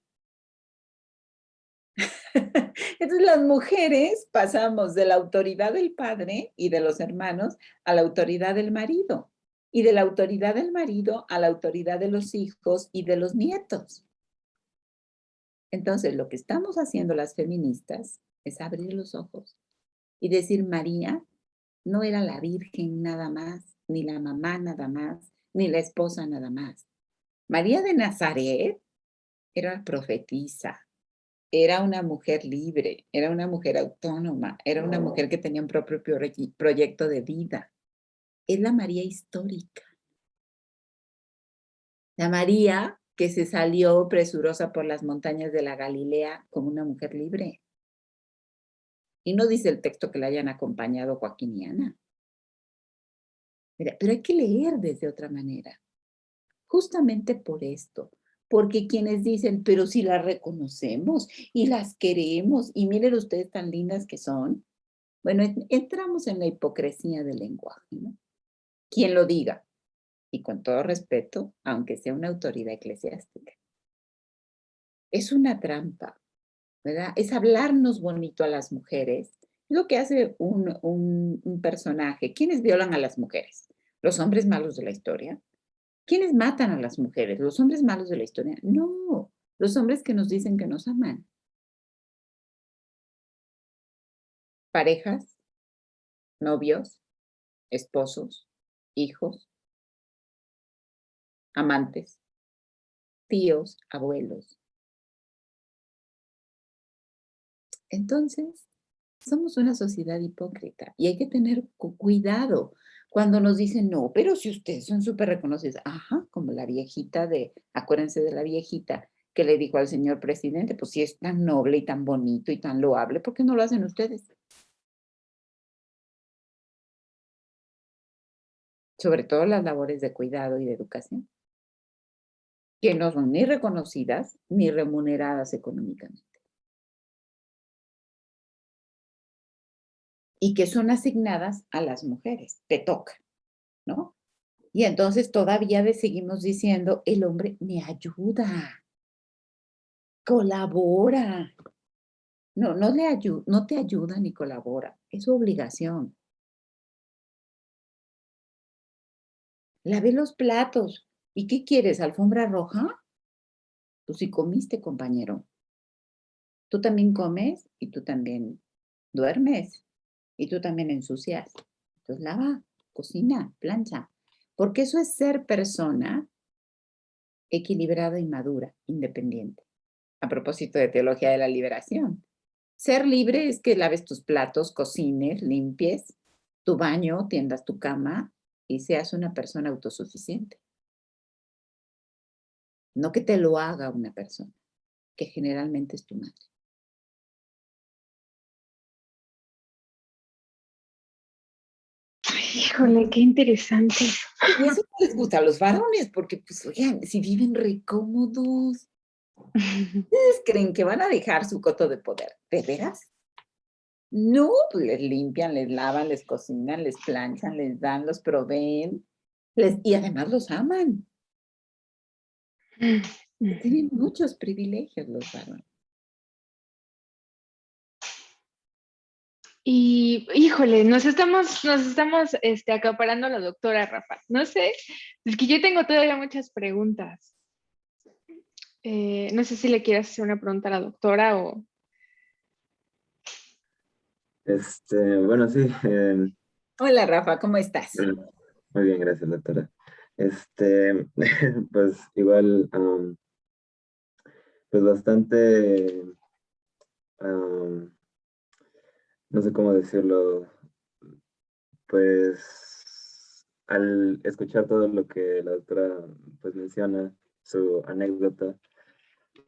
Entonces, las mujeres pasamos de la autoridad del padre y de los hermanos a la autoridad del marido, y de la autoridad del marido a la autoridad de los hijos y de los nietos. Entonces, lo que estamos haciendo las feministas es abrir los ojos y decir, María no era la Virgen nada más, ni la mamá nada más, ni la esposa nada más. María de Nazaret era profetisa, era una mujer libre, era una mujer autónoma, era una mujer que tenía un propio proyecto de vida. Es la María histórica. La María que se salió presurosa por las montañas de la Galilea como una mujer libre. Y no dice el texto que la hayan acompañado Joaquín y Ana. Mira, pero hay que leer desde otra manera. Justamente por esto. Porque quienes dicen, pero si las reconocemos y las queremos, y miren ustedes tan lindas que son, bueno, entramos en la hipocresía del lenguaje, ¿no? Quien lo diga, y con todo respeto, aunque sea una autoridad eclesiástica. Es una trampa, ¿verdad? Es hablarnos bonito a las mujeres. Es lo que hace un personaje. ¿Quiénes violan a las mujeres? ¿Los hombres malos de la historia? ¿Quiénes matan a las mujeres? ¿Los hombres malos de la historia? No, los hombres que nos dicen que nos aman. Parejas, novios, esposos, hijos, amantes, tíos, abuelos. Entonces, somos una sociedad hipócrita y hay que tener cuidado cuando nos dicen, no, pero si ustedes son súper reconocidos. Ajá, como la viejita acuérdense de la viejita que le dijo al señor presidente, pues si es tan noble y tan bonito y tan loable, ¿por qué no lo hacen ustedes? Sobre todo las labores de cuidado y de educación, que no son ni reconocidas ni remuneradas económicamente. Y que son asignadas a las mujeres, te toca, ¿no? Y entonces todavía seguimos diciendo, el hombre me ayuda, colabora. No, no te ayuda ni colabora, es su obligación. Lave los platos. ¿Y qué quieres, alfombra roja? Tú sí comiste, compañero. Tú también comes y tú también duermes y tú también ensucias. Entonces lava, cocina, plancha. Porque eso es ser persona equilibrada y madura, independiente. A propósito de teología de la liberación. Ser libre es que laves tus platos, cocines, limpies tu baño, tiendas tu cama y seas una persona autosuficiente. No que te lo haga una persona, que generalmente es tu madre. Híjole, qué interesante. Y eso no les gusta a los varones, porque, pues, oigan, si viven recómodos, ¿ustedes creen que van a dejar su coto de poder? ¿De veras? No, pues les limpian, les lavan, les cocinan, les planchan, les dan, los proveen, y además los aman. Tienen muchos privilegios los varones. Y híjole, nos estamos acaparando a la doctora Rafa. No sé, es que yo tengo todavía muchas preguntas. No sé si le quieres hacer una pregunta a la doctora o... Bueno, sí, Hola Rafa, ¿cómo estás? muy bien, gracias, doctora. Pues igual, pues bastante, am, no sé cómo decirlo, pues al escuchar todo lo que la doctora pues menciona, su anécdota,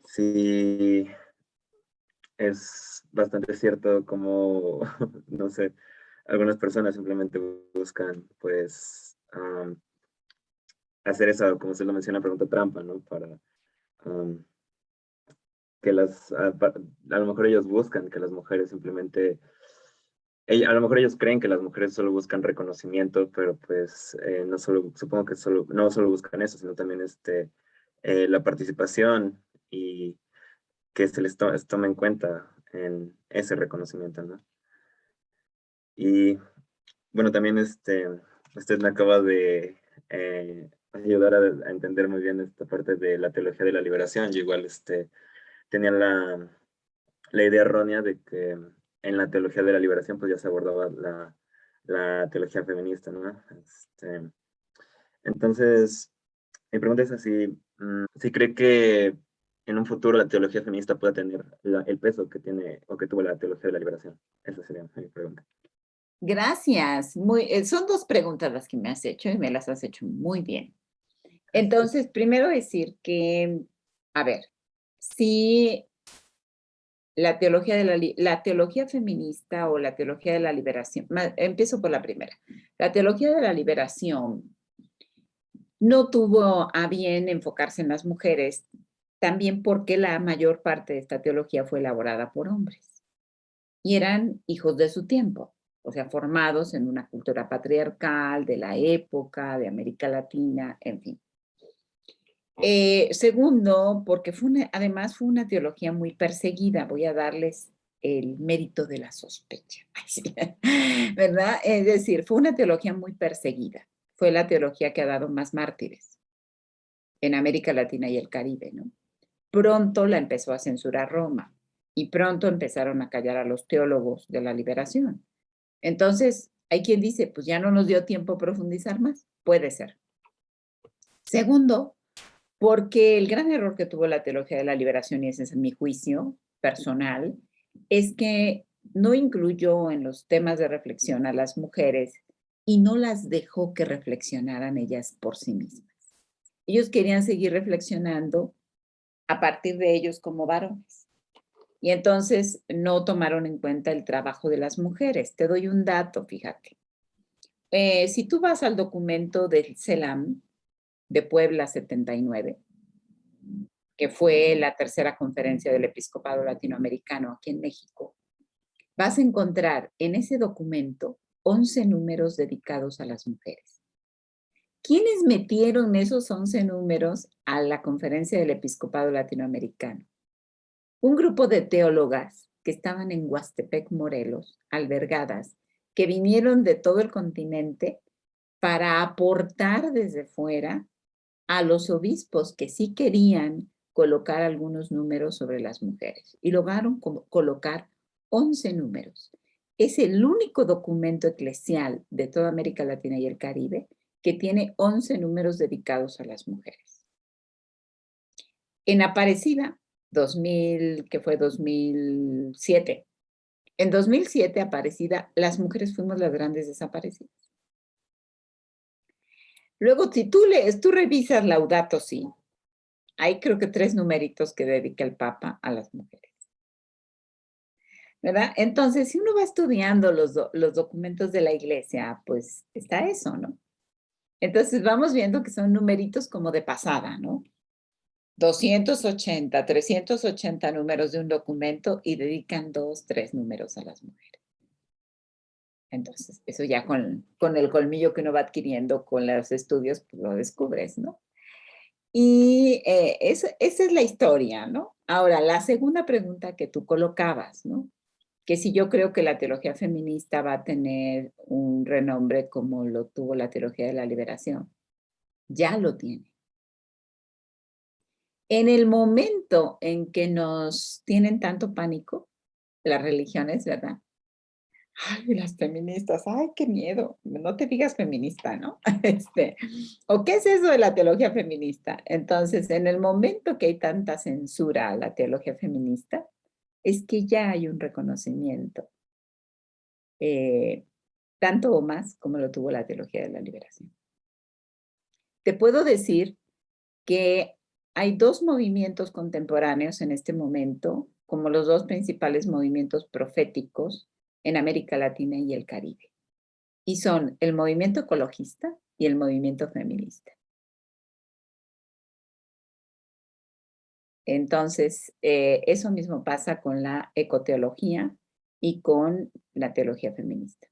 sí es bastante cierto como, no sé, algunas personas simplemente buscan pues hacer esa, como usted lo menciona, pregunta trampa, ¿no? Para um, que a lo mejor ellos buscan que las mujeres simplemente, a lo mejor ellos creen que las mujeres solo buscan reconocimiento, pero pues no solo, supongo que no solo buscan eso, sino también la participación y que se les tome en cuenta en ese reconocimiento, ¿no? Y bueno, también usted me acaba de ayudar a entender muy bien esta parte de la teología de la liberación. Yo igual tenía la idea errónea de que en la teología de la liberación pues ya se abordaba la teología feminista, ¿no? Entonces, mi pregunta es así, ¿sí cree que en un futuro la teología feminista pueda tener el peso que tiene o que tuvo la teología de la liberación? Esa sería mi pregunta. Gracias. Son dos preguntas las que me has hecho y me las has hecho muy bien. Entonces, primero decir que, a ver, si la teología feminista o la teología de la liberación, empiezo por la primera. La teología de la liberación no tuvo a bien enfocarse en las mujeres, también porque la mayor parte de esta teología fue elaborada por hombres y eran hijos de su tiempo, o sea, formados en una cultura patriarcal de la época, de América Latina, en fin. Segundo, porque además fue una teología muy perseguida. Voy a darles el mérito de la sospecha, ¿verdad? Es decir, fue una teología muy perseguida. Fue la teología que ha dado más mártires en América Latina y el Caribe, ¿no? Pronto la empezó a censurar Roma y pronto empezaron a callar a los teólogos de la liberación. Entonces, Hay quien dice, pues ya no nos dio tiempo a profundizar más. Puede ser. Segundo, porque el gran error que tuvo la teología de la liberación, y ese es mi juicio personal, es que no incluyó en los temas de reflexión a las mujeres y no las dejó que reflexionaran ellas por sí mismas. Ellos querían seguir reflexionando a partir de ellos como varones. Y entonces no tomaron en cuenta el trabajo de las mujeres. Te doy un dato, fíjate. Si tú vas al documento del CELAM de Puebla 79, que fue la tercera conferencia del episcopado latinoamericano aquí en México, vas a encontrar en ese documento 11 números dedicados a las mujeres. ¿Quiénes metieron esos 11 números a la conferencia del episcopado latinoamericano? Un grupo de teólogas que estaban en Huastepec, Morelos, albergadas, que vinieron de todo el continente para aportar desde fuera a los obispos que sí querían colocar algunos números sobre las mujeres. Y lograron colocar 11 números. Es el único documento eclesial de toda América Latina y el Caribe que tiene 11 números dedicados a las mujeres. En Aparecida, que fue 2007. En 2007, Aparecida, las mujeres fuimos las grandes desaparecidas. Luego, si tú revisas Laudato Si, hay creo que 3 numeritos que dedica el Papa a las mujeres. ¿Verdad? Entonces, si uno va estudiando los documentos de la iglesia, pues está eso, ¿no? Entonces vamos viendo que son numeritos como de pasada, ¿no? 280, 380 números de un documento y dedican 2, 3 números a las mujeres. Entonces, eso ya con el colmillo que uno va adquiriendo con los estudios, pues lo descubres, ¿no? Y esa es la historia, ¿no? Ahora, la segunda pregunta que tú colocabas, ¿no? Que si yo creo que la teología feminista va a tener un renombre como lo tuvo la teología de la liberación. Ya lo tiene. En el momento en que nos tienen tanto pánico, las religiones, ¿verdad? Ay, las feministas, ay, qué miedo. No te digas feminista, ¿no? ¿O qué es eso de la teología feminista? Entonces, en el momento que hay tanta censura a la teología feminista, es que ya hay un reconocimiento, tanto o más como lo tuvo la teología de la liberación. Te puedo decir que hay 2 movimientos contemporáneos en este momento, como los 2 principales movimientos proféticos en América Latina y el Caribe. Y son el movimiento ecologista y el movimiento feminista. Entonces, eso mismo pasa con la ecoteología y con la teología feminista,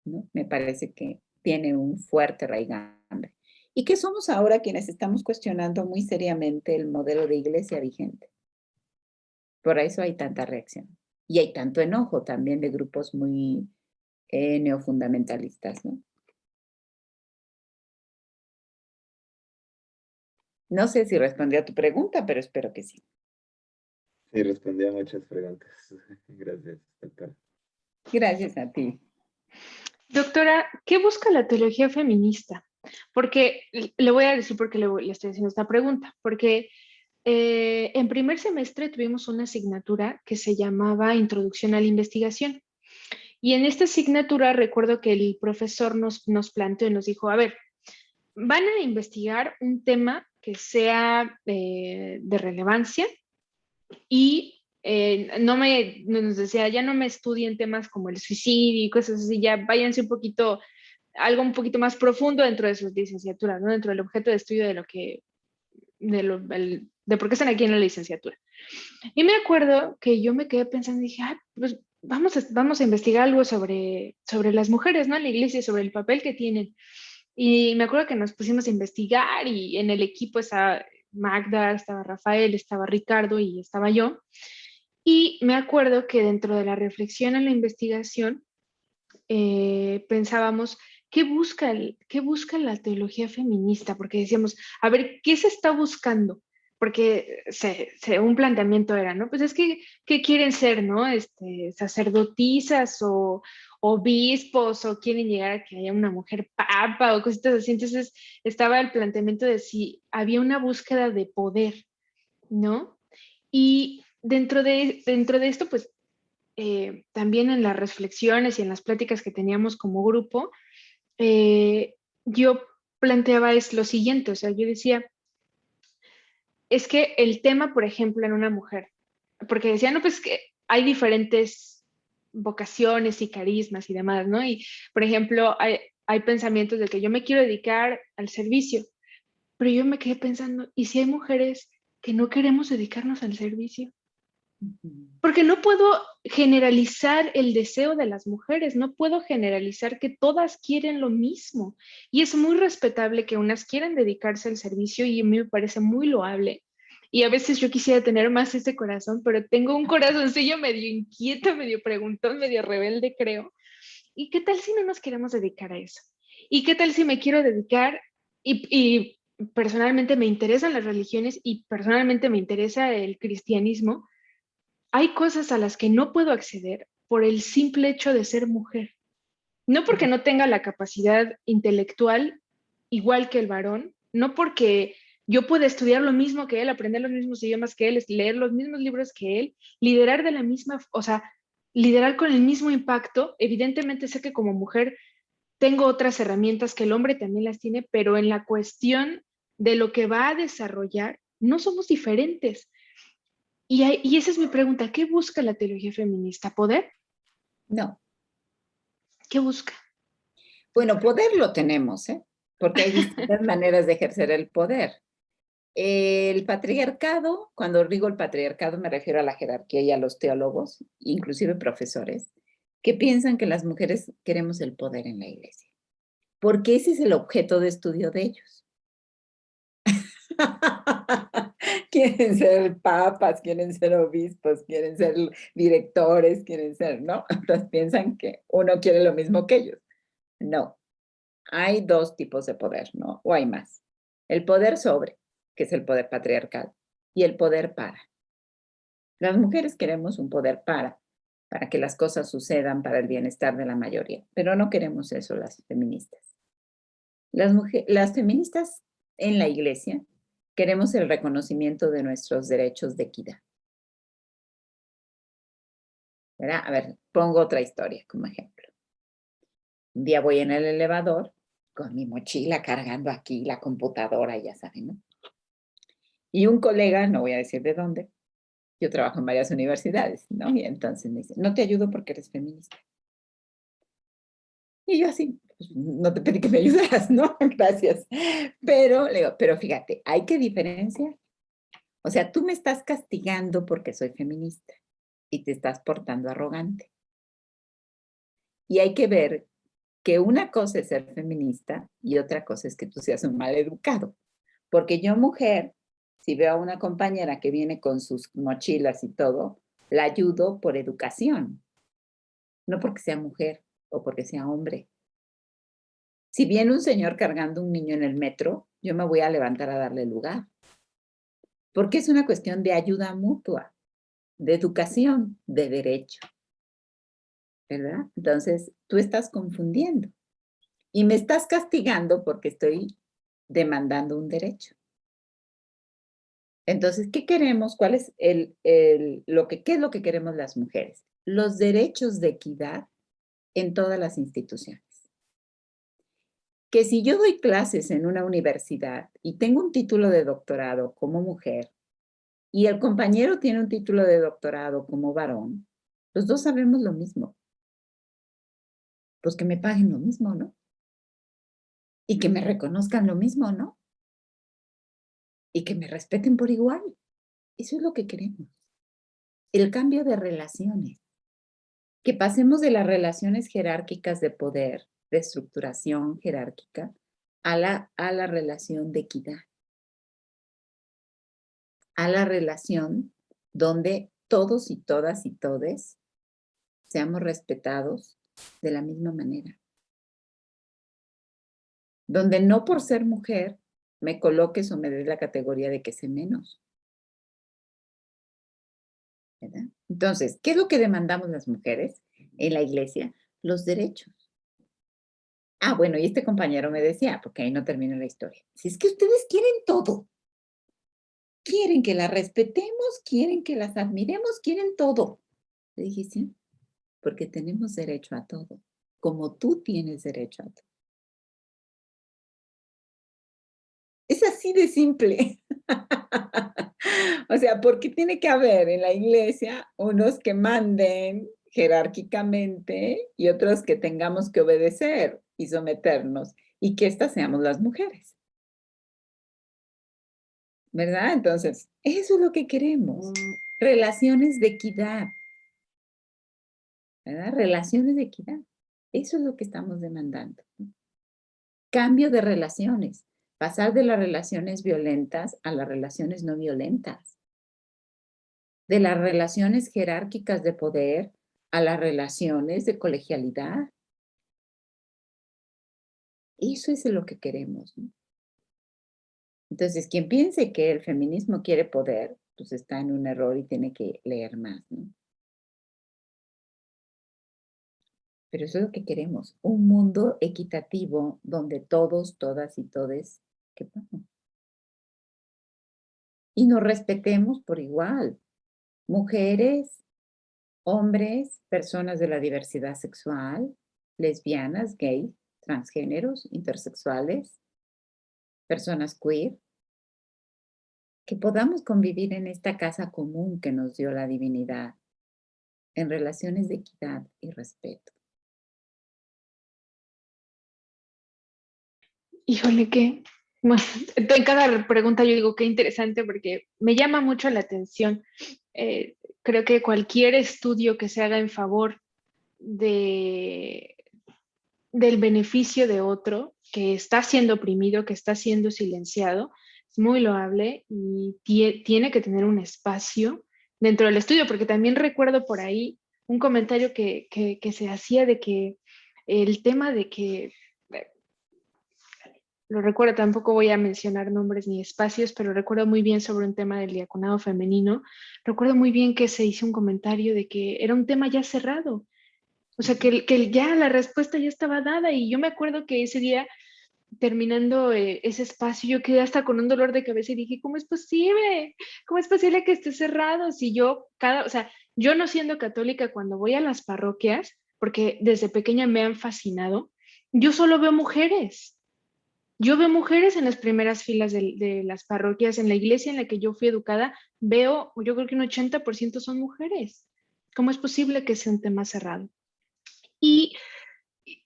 ¿no? Me parece que tiene un fuerte raigambre. ¿Y qué somos ahora quienes estamos cuestionando muy seriamente el modelo de iglesia vigente? Por eso hay tanta reacción. Y hay tanto enojo también de grupos muy neofundamentalistas, ¿no? No sé si respondí a tu pregunta, pero espero que sí. Sí, respondí a muchas preguntas. Gracias, doctora. Gracias a ti. Doctora, ¿qué busca la teología feminista? Porque le voy a decir por qué le estoy haciendo esta pregunta. Porque en primer semestre tuvimos una asignatura que se llamaba Introducción a la Investigación. Y en esta asignatura recuerdo que el profesor nos planteó y nos dijo, a ver, van a investigar un tema que sea de relevancia y nos decía, ya no me estudien temas como el suicidio y cosas así, ya váyanse algo un poquito más profundo dentro de sus licenciaturas, ¿no? Dentro del objeto de estudio de por qué están aquí en la licenciatura. Y me acuerdo que yo me quedé pensando y dije, pues vamos a investigar algo sobre las mujeres, ¿no? En la iglesia, sobre el papel que tienen. Y me acuerdo que nos pusimos a investigar y en el equipo estaba Magda, estaba Rafael, estaba Ricardo y estaba yo. Y me acuerdo que dentro de la reflexión en la investigación pensábamos, ¿qué busca la teología feminista? Porque decíamos, a ver, ¿qué se está buscando? porque un planteamiento era, ¿no? Pues es que, ¿qué quieren ser, no? Sacerdotisas o obispos o quieren llegar a que haya una mujer papa o cositas así. Entonces estaba el planteamiento de si había una búsqueda de poder, ¿no? Y dentro de esto, pues también en las reflexiones y en las pláticas que teníamos como grupo, yo planteaba es lo siguiente, o sea, yo decía, es que el tema, por ejemplo, en una mujer, porque decía, no, pues que hay diferentes vocaciones y carismas y demás, ¿no? Y, por ejemplo, hay pensamientos de que yo me quiero dedicar al servicio, pero yo me quedé pensando, ¿y si hay mujeres que no queremos dedicarnos al servicio? Porque no puedo generalizar el deseo de las mujeres, no puedo generalizar que todas quieren lo mismo. Y es muy respetable que unas quieran dedicarse al servicio y a mí me parece muy loable. Y a veces yo quisiera tener más ese corazón, pero tengo un corazoncillo medio inquieto, medio preguntón, medio rebelde, creo. ¿Y qué tal si no nos queremos dedicar a eso? ¿Y qué tal si me quiero dedicar y personalmente me interesan las religiones y personalmente me interesa el cristianismo? Hay cosas a las que no puedo acceder por el simple hecho de ser mujer. No porque no tenga la capacidad intelectual igual que el varón, no porque yo pueda estudiar lo mismo que él, aprender los mismos idiomas que él, leer los mismos libros que él, liderar de la misma, o sea, liderar con el mismo impacto. Evidentemente sé que como mujer tengo otras herramientas que el hombre también las tiene, pero en la cuestión de lo que va a desarrollar, no somos diferentes. Y esa es mi pregunta, ¿qué busca la teología feminista? ¿Poder? No. ¿Qué busca? Bueno, poder lo tenemos, ¿eh? Porque hay distintas maneras de ejercer el poder. El patriarcado, cuando digo el patriarcado me refiero a la jerarquía y a los teólogos, inclusive profesores, que piensan que las mujeres queremos el poder en la iglesia, porque ese es el objeto de estudio de ellos. Quieren ser papas, quieren ser obispos, quieren ser directores, quieren ser, ¿no? Entonces piensan que uno quiere lo mismo que ellos. No, hay dos tipos de poder, ¿no? O hay más. El poder sobre, que es el poder patriarcal, y el poder para. Las mujeres queremos un poder para que las cosas sucedan para el bienestar de la mayoría, pero no queremos eso las feministas. Las feministas en la iglesia queremos el reconocimiento de nuestros derechos de equidad. ¿Verdad? A ver, pongo otra historia como ejemplo. Un día voy en el elevador con mi mochila cargando aquí la computadora, ya saben, ¿no? Y un colega, no voy a decir de dónde, yo trabajo en varias universidades, ¿no? Y entonces me dice, no te ayudo porque eres feminista. Y yo así, pues, no te pedí que me ayudaras, ¿no? Gracias. Pero le digo, pero fíjate, hay que diferenciar. O sea, tú me estás castigando porque soy feminista y te estás portando arrogante. Y hay que ver que una cosa es ser feminista y otra cosa es que tú seas un mal educado. Porque yo, mujer, si veo a una compañera que viene con sus mochilas y todo, la ayudo por educación, no porque sea mujer o porque sea hombre. Si viene un señor cargando un niño en el metro, yo me voy a levantar a darle lugar. Porque es una cuestión de ayuda mutua, de educación, de derecho. ¿Verdad? Entonces, tú estás confundiendo y me estás castigando porque estoy demandando un derecho. Entonces, ¿qué queremos? ¿Cuál es qué es lo que queremos las mujeres? Los derechos de equidad en todas las instituciones. Que si yo doy clases en una universidad y tengo un título de doctorado como mujer y el compañero tiene un título de doctorado como varón, los dos sabemos lo mismo. Pues que me paguen lo mismo, ¿no? Y que me reconozcan lo mismo, ¿no? Y que me respeten por igual. Eso es lo que queremos. El cambio de relaciones. Que pasemos de las relaciones jerárquicas de poder, de estructuración jerárquica, a la relación de equidad. A la relación donde todos y todas y todes seamos respetados de la misma manera. Donde no por ser mujer me coloques o me des la categoría de que sé menos. ¿verdad? Entonces, ¿qué es lo que demandamos las mujeres en la iglesia? Los derechos. Ah, bueno, y este compañero me decía, porque ahí no termina la historia, si es que ustedes quieren todo, quieren que las respetemos, quieren que las admiremos, quieren todo. Le dije, sí, porque tenemos derecho a todo, como tú tienes derecho a todo. Es así de simple. O sea, porque tiene que haber en la iglesia unos que manden jerárquicamente y otros que tengamos que obedecer y someternos, y que estas seamos las mujeres, ¿verdad? Entonces, eso es lo que queremos. Relaciones de equidad, ¿verdad? Relaciones de equidad. Eso es lo que estamos demandando. Cambio de relaciones. Pasar de las relaciones violentas a las relaciones no violentas. De las relaciones jerárquicas de poder a las relaciones de colegialidad. Eso es lo que queremos, ¿no? Entonces, quien piense que el feminismo quiere poder, pues está en un error y tiene que leer más, ¿no? Pero eso es lo que queremos, un mundo equitativo donde todos, todas y todes quepamos. Y nos respetemos por igual. Mujeres, hombres, personas de la diversidad sexual, lesbianas, gays, transgéneros, intersexuales, personas queer, que podamos convivir en esta casa común que nos dio la divinidad, en relaciones de equidad y respeto. Híjole, qué. Bueno, en cada pregunta yo digo qué interesante porque me llama mucho la atención. Eh, Creo que cualquier estudio que se haga en favor de, del beneficio de otro que está siendo oprimido, que está siendo silenciado, es muy loable y tiene que tener un espacio dentro del estudio, porque también recuerdo por ahí un comentario que se hacía de que el tema de que lo recuerdo, tampoco voy a mencionar nombres ni espacios, pero recuerdo muy bien sobre un tema del diaconado femenino. Recuerdo muy bien que se hizo un comentario de que era un tema ya cerrado, o sea, que ya la respuesta ya estaba dada y yo me acuerdo que ese día, terminando ese espacio, yo quedé hasta con un dolor de cabeza y dije, ¿cómo es posible? ¿Cómo es posible que esté cerrado? Si yo, o sea, yo no siendo católica, cuando voy a las parroquias, porque desde pequeña me han fascinado, yo solo veo mujeres. Yo veo mujeres en las primeras filas de las parroquias, en la iglesia en la que yo fui educada, veo, yo creo que un 80% son mujeres. ¿Cómo es posible que sea un tema cerrado? Y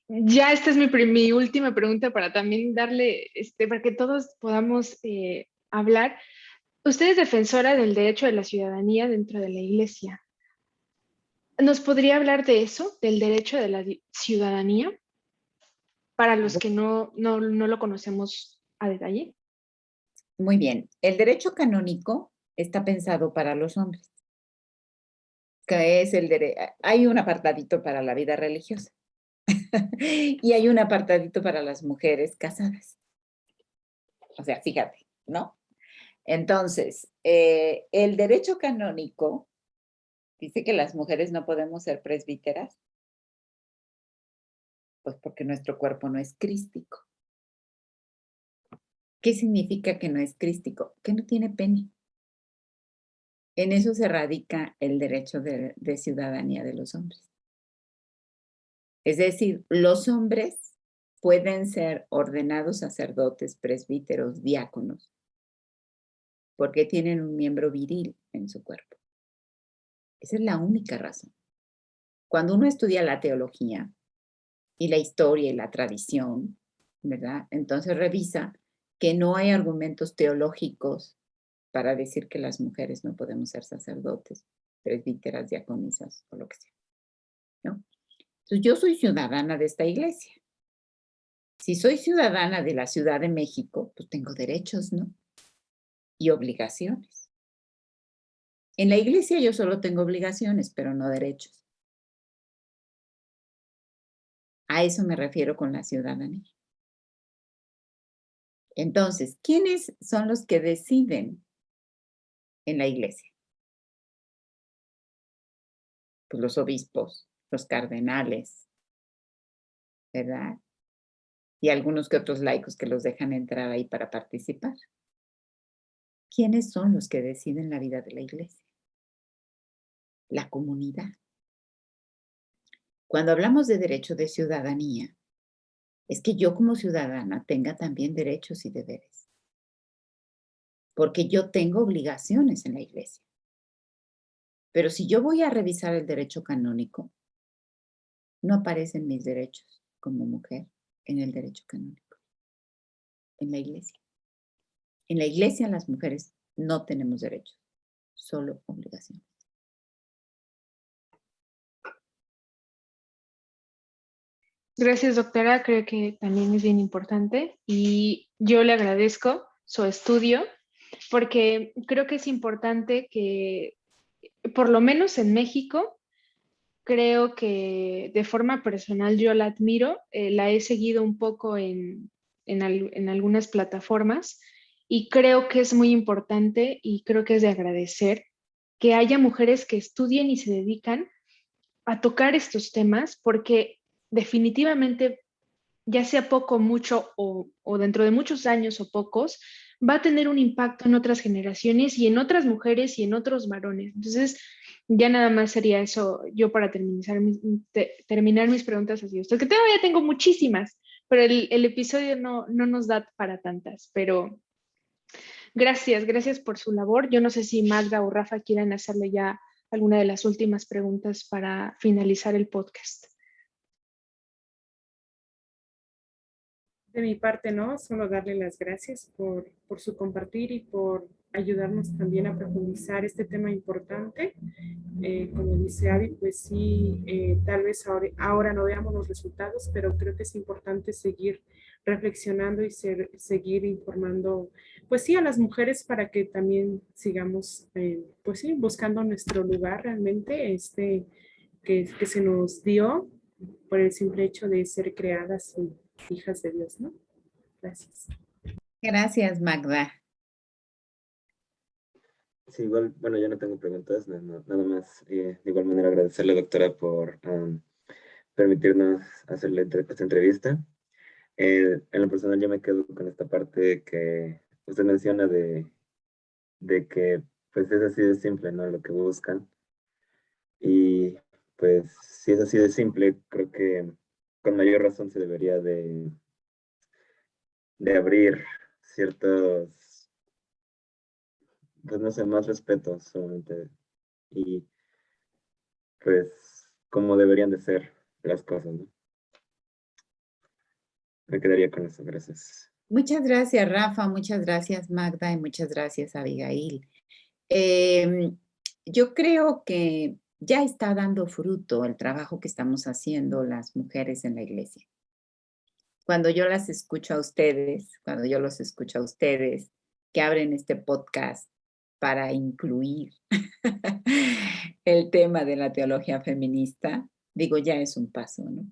ya esta es mi última pregunta para también darle, para que todos podamos hablar. Usted es defensora del derecho de la ciudadanía dentro de la iglesia. ¿Nos podría hablar de eso, del derecho de la ciudadanía, para los que no lo conocemos a detalle? Muy bien. El derecho canónico está pensado para los hombres, que es el derecho. Hay un apartadito para la vida religiosa y hay un apartadito para las mujeres casadas. O sea, fíjate, ¿no? Entonces, el derecho canónico dice que las mujeres no podemos ser presbíteras, pues porque nuestro cuerpo no es crístico. ¿Qué significa que no es crístico? Que no tiene pene. En eso se radica el derecho de ciudadanía de los hombres. Es decir, los hombres pueden ser ordenados sacerdotes, presbíteros, diáconos, porque tienen un miembro viril en su cuerpo. Esa es la única razón. Cuando uno estudia la teología y la historia y la tradición, ¿verdad? Entonces revisa que no hay argumentos teológicos para decir que las mujeres no podemos ser sacerdotes, presbíteras, diaconisas o lo que sea, ¿no? Entonces yo soy ciudadana de esta iglesia. Si soy ciudadana de la Ciudad de México, pues tengo derechos, ¿no? Y obligaciones. En la iglesia yo solo tengo obligaciones, pero no derechos. A eso me refiero con la ciudadanía. Entonces, ¿quiénes son los que deciden en la iglesia? Pues los obispos, los cardenales, ¿verdad? Y algunos que otros laicos que los dejan entrar ahí para participar. ¿Quiénes son los que deciden la vida de la iglesia? La comunidad. Cuando hablamos de derecho de ciudadanía, es que yo como ciudadana tenga también derechos y deberes. Porque yo tengo obligaciones en la iglesia. Pero si yo voy a revisar el derecho canónico, no aparecen mis derechos como mujer en el derecho canónico, en la iglesia. En la iglesia las mujeres no tenemos derechos, solo obligaciones. Gracias, doctora. Creo que también es bien importante y yo le agradezco su estudio porque creo que es importante que, por lo menos en México, creo que de forma personal yo la admiro, la he seguido un poco en algunas plataformas y creo que es muy importante y creo que es de agradecer que haya mujeres que estudien y se dedican a tocar estos temas porque definitivamente, ya sea poco, mucho o dentro de muchos años o pocos, va a tener un impacto en otras generaciones y en otras mujeres y en otros varones. Entonces, ya nada más sería eso yo para terminar mis preguntas así. Usted que todavía tengo muchísimas, pero el episodio no nos da para tantas, pero gracias por su labor. Yo no sé si Magda o Rafa quieran hacerle ya alguna de las últimas preguntas para finalizar el podcast. De mi parte, no, solo darle las gracias por su compartir y por ayudarnos también a profundizar este tema importante. Como dice Avi, pues sí, tal vez ahora no veamos los resultados, pero creo que es importante seguir reflexionando y seguir informando, pues sí, a las mujeres para que también sigamos, pues sí, buscando nuestro lugar realmente, que se nos dio por el simple hecho de ser creadas y hijas de Dios, ¿no? Gracias. Gracias, Magda. Sí, igual, bueno, yo no tengo preguntas, nada más. De igual manera agradecerle, doctora, por permitirnos hacerle esta entrevista. En lo personal yo me quedo con esta parte que usted menciona de que pues es así de simple, ¿no? Lo que buscan. Y pues si es así de simple, creo que con mayor razón se debería de abrir ciertos, pues no sé, más respeto solamente. Y pues cómo deberían de ser las cosas, ¿no? Me quedaría con eso, gracias. Muchas gracias, Rafa. Muchas gracias, Magda. Y muchas gracias, Abigail. Yo creo que ya está dando fruto el trabajo que estamos haciendo las mujeres en la iglesia. Cuando yo las escucho a ustedes, cuando yo los escucho a ustedes, que abren este podcast para incluir el tema de la teología feminista, digo, ya es un paso, ¿no?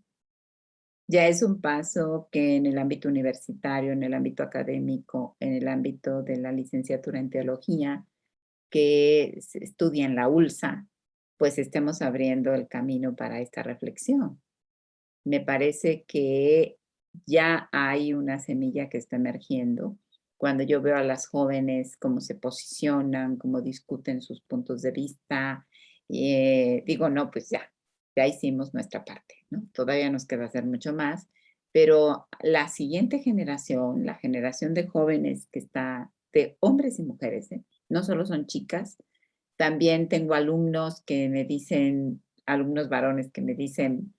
Ya es un paso que en el ámbito universitario, en el ámbito académico, en el ámbito de la licenciatura en teología, que se estudia en la ULSA, pues estemos abriendo el camino para esta reflexión. Me parece que ya hay una semilla que está emergiendo. Cuando yo veo a las jóvenes cómo se posicionan, cómo discuten sus puntos de vista, digo, no, pues ya hicimos nuestra parte, ¿no? Todavía nos queda hacer mucho más, pero la siguiente generación, la generación de jóvenes que está, de hombres y mujeres, no solo son chicas, también tengo alumnos que me dicen, alumnos varones que me dicen,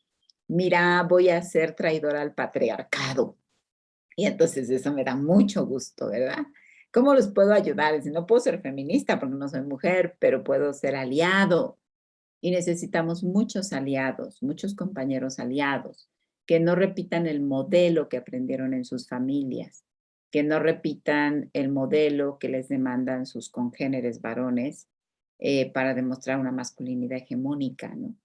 mira, voy a ser traidora al patriarcado. Y entonces eso me da mucho gusto, ¿verdad? ¿Cómo los puedo ayudar? Si no puedo ser feminista porque no soy mujer, pero puedo ser aliado. Y necesitamos muchos aliados, muchos compañeros aliados, que no repitan el modelo que aprendieron en sus familias, que no repitan el modelo que les demandan sus congéneres varones para demostrar una masculinidad hegemónica, ¿no?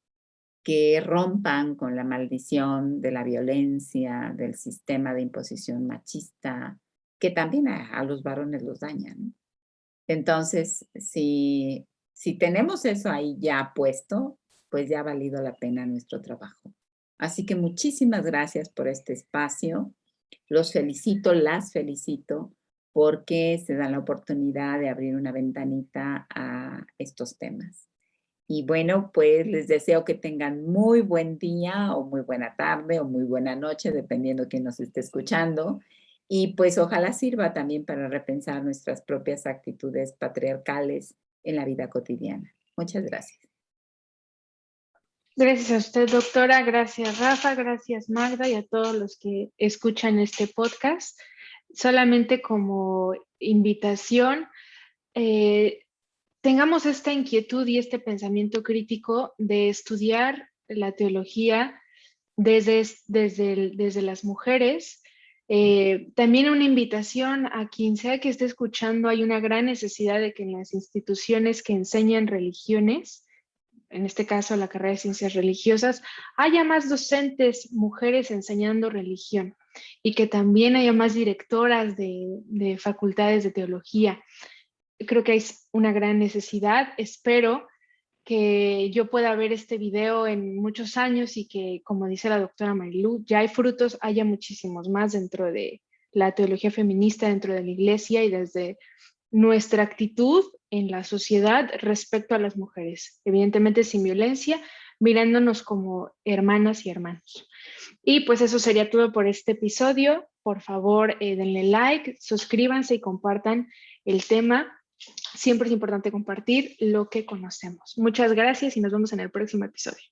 Que rompan con la maldición de la violencia, del sistema de imposición machista, que también a los varones los daña, ¿no? Entonces, si tenemos eso ahí ya puesto, pues ya ha valido la pena nuestro trabajo. Así que muchísimas gracias por este espacio. Los felicito, las felicito, porque se dan la oportunidad de abrir una ventanita a estos temas. Y bueno, pues les deseo que tengan muy buen día o muy buena tarde o muy buena noche, dependiendo de quién nos esté escuchando. Y pues ojalá sirva también para repensar nuestras propias actitudes patriarcales en la vida cotidiana. Muchas gracias. Gracias a usted, doctora. Gracias, Rafa. Gracias, Magda, y a todos los que escuchan este podcast. Solamente como invitación, tengamos esta inquietud y este pensamiento crítico de estudiar la teología desde las mujeres. También una invitación a quien sea que esté escuchando. Hay una gran necesidad de que en las instituciones que enseñan religiones, en este caso la carrera de ciencias religiosas, haya más docentes mujeres enseñando religión y que también haya más directoras de facultades de teología. Creo que hay una gran necesidad. Espero que yo pueda ver este video en muchos años y que, como dice la doctora Marilu, ya hay frutos, haya muchísimos más dentro de la teología feminista, dentro de la iglesia y desde nuestra actitud en la sociedad respecto a las mujeres. Evidentemente sin violencia, mirándonos como hermanas y hermanos. Y pues eso sería todo por este episodio. Por favor, denle like, suscríbanse y compartan el tema. Siempre es importante compartir lo que conocemos. Muchas gracias y nos vemos en el próximo episodio.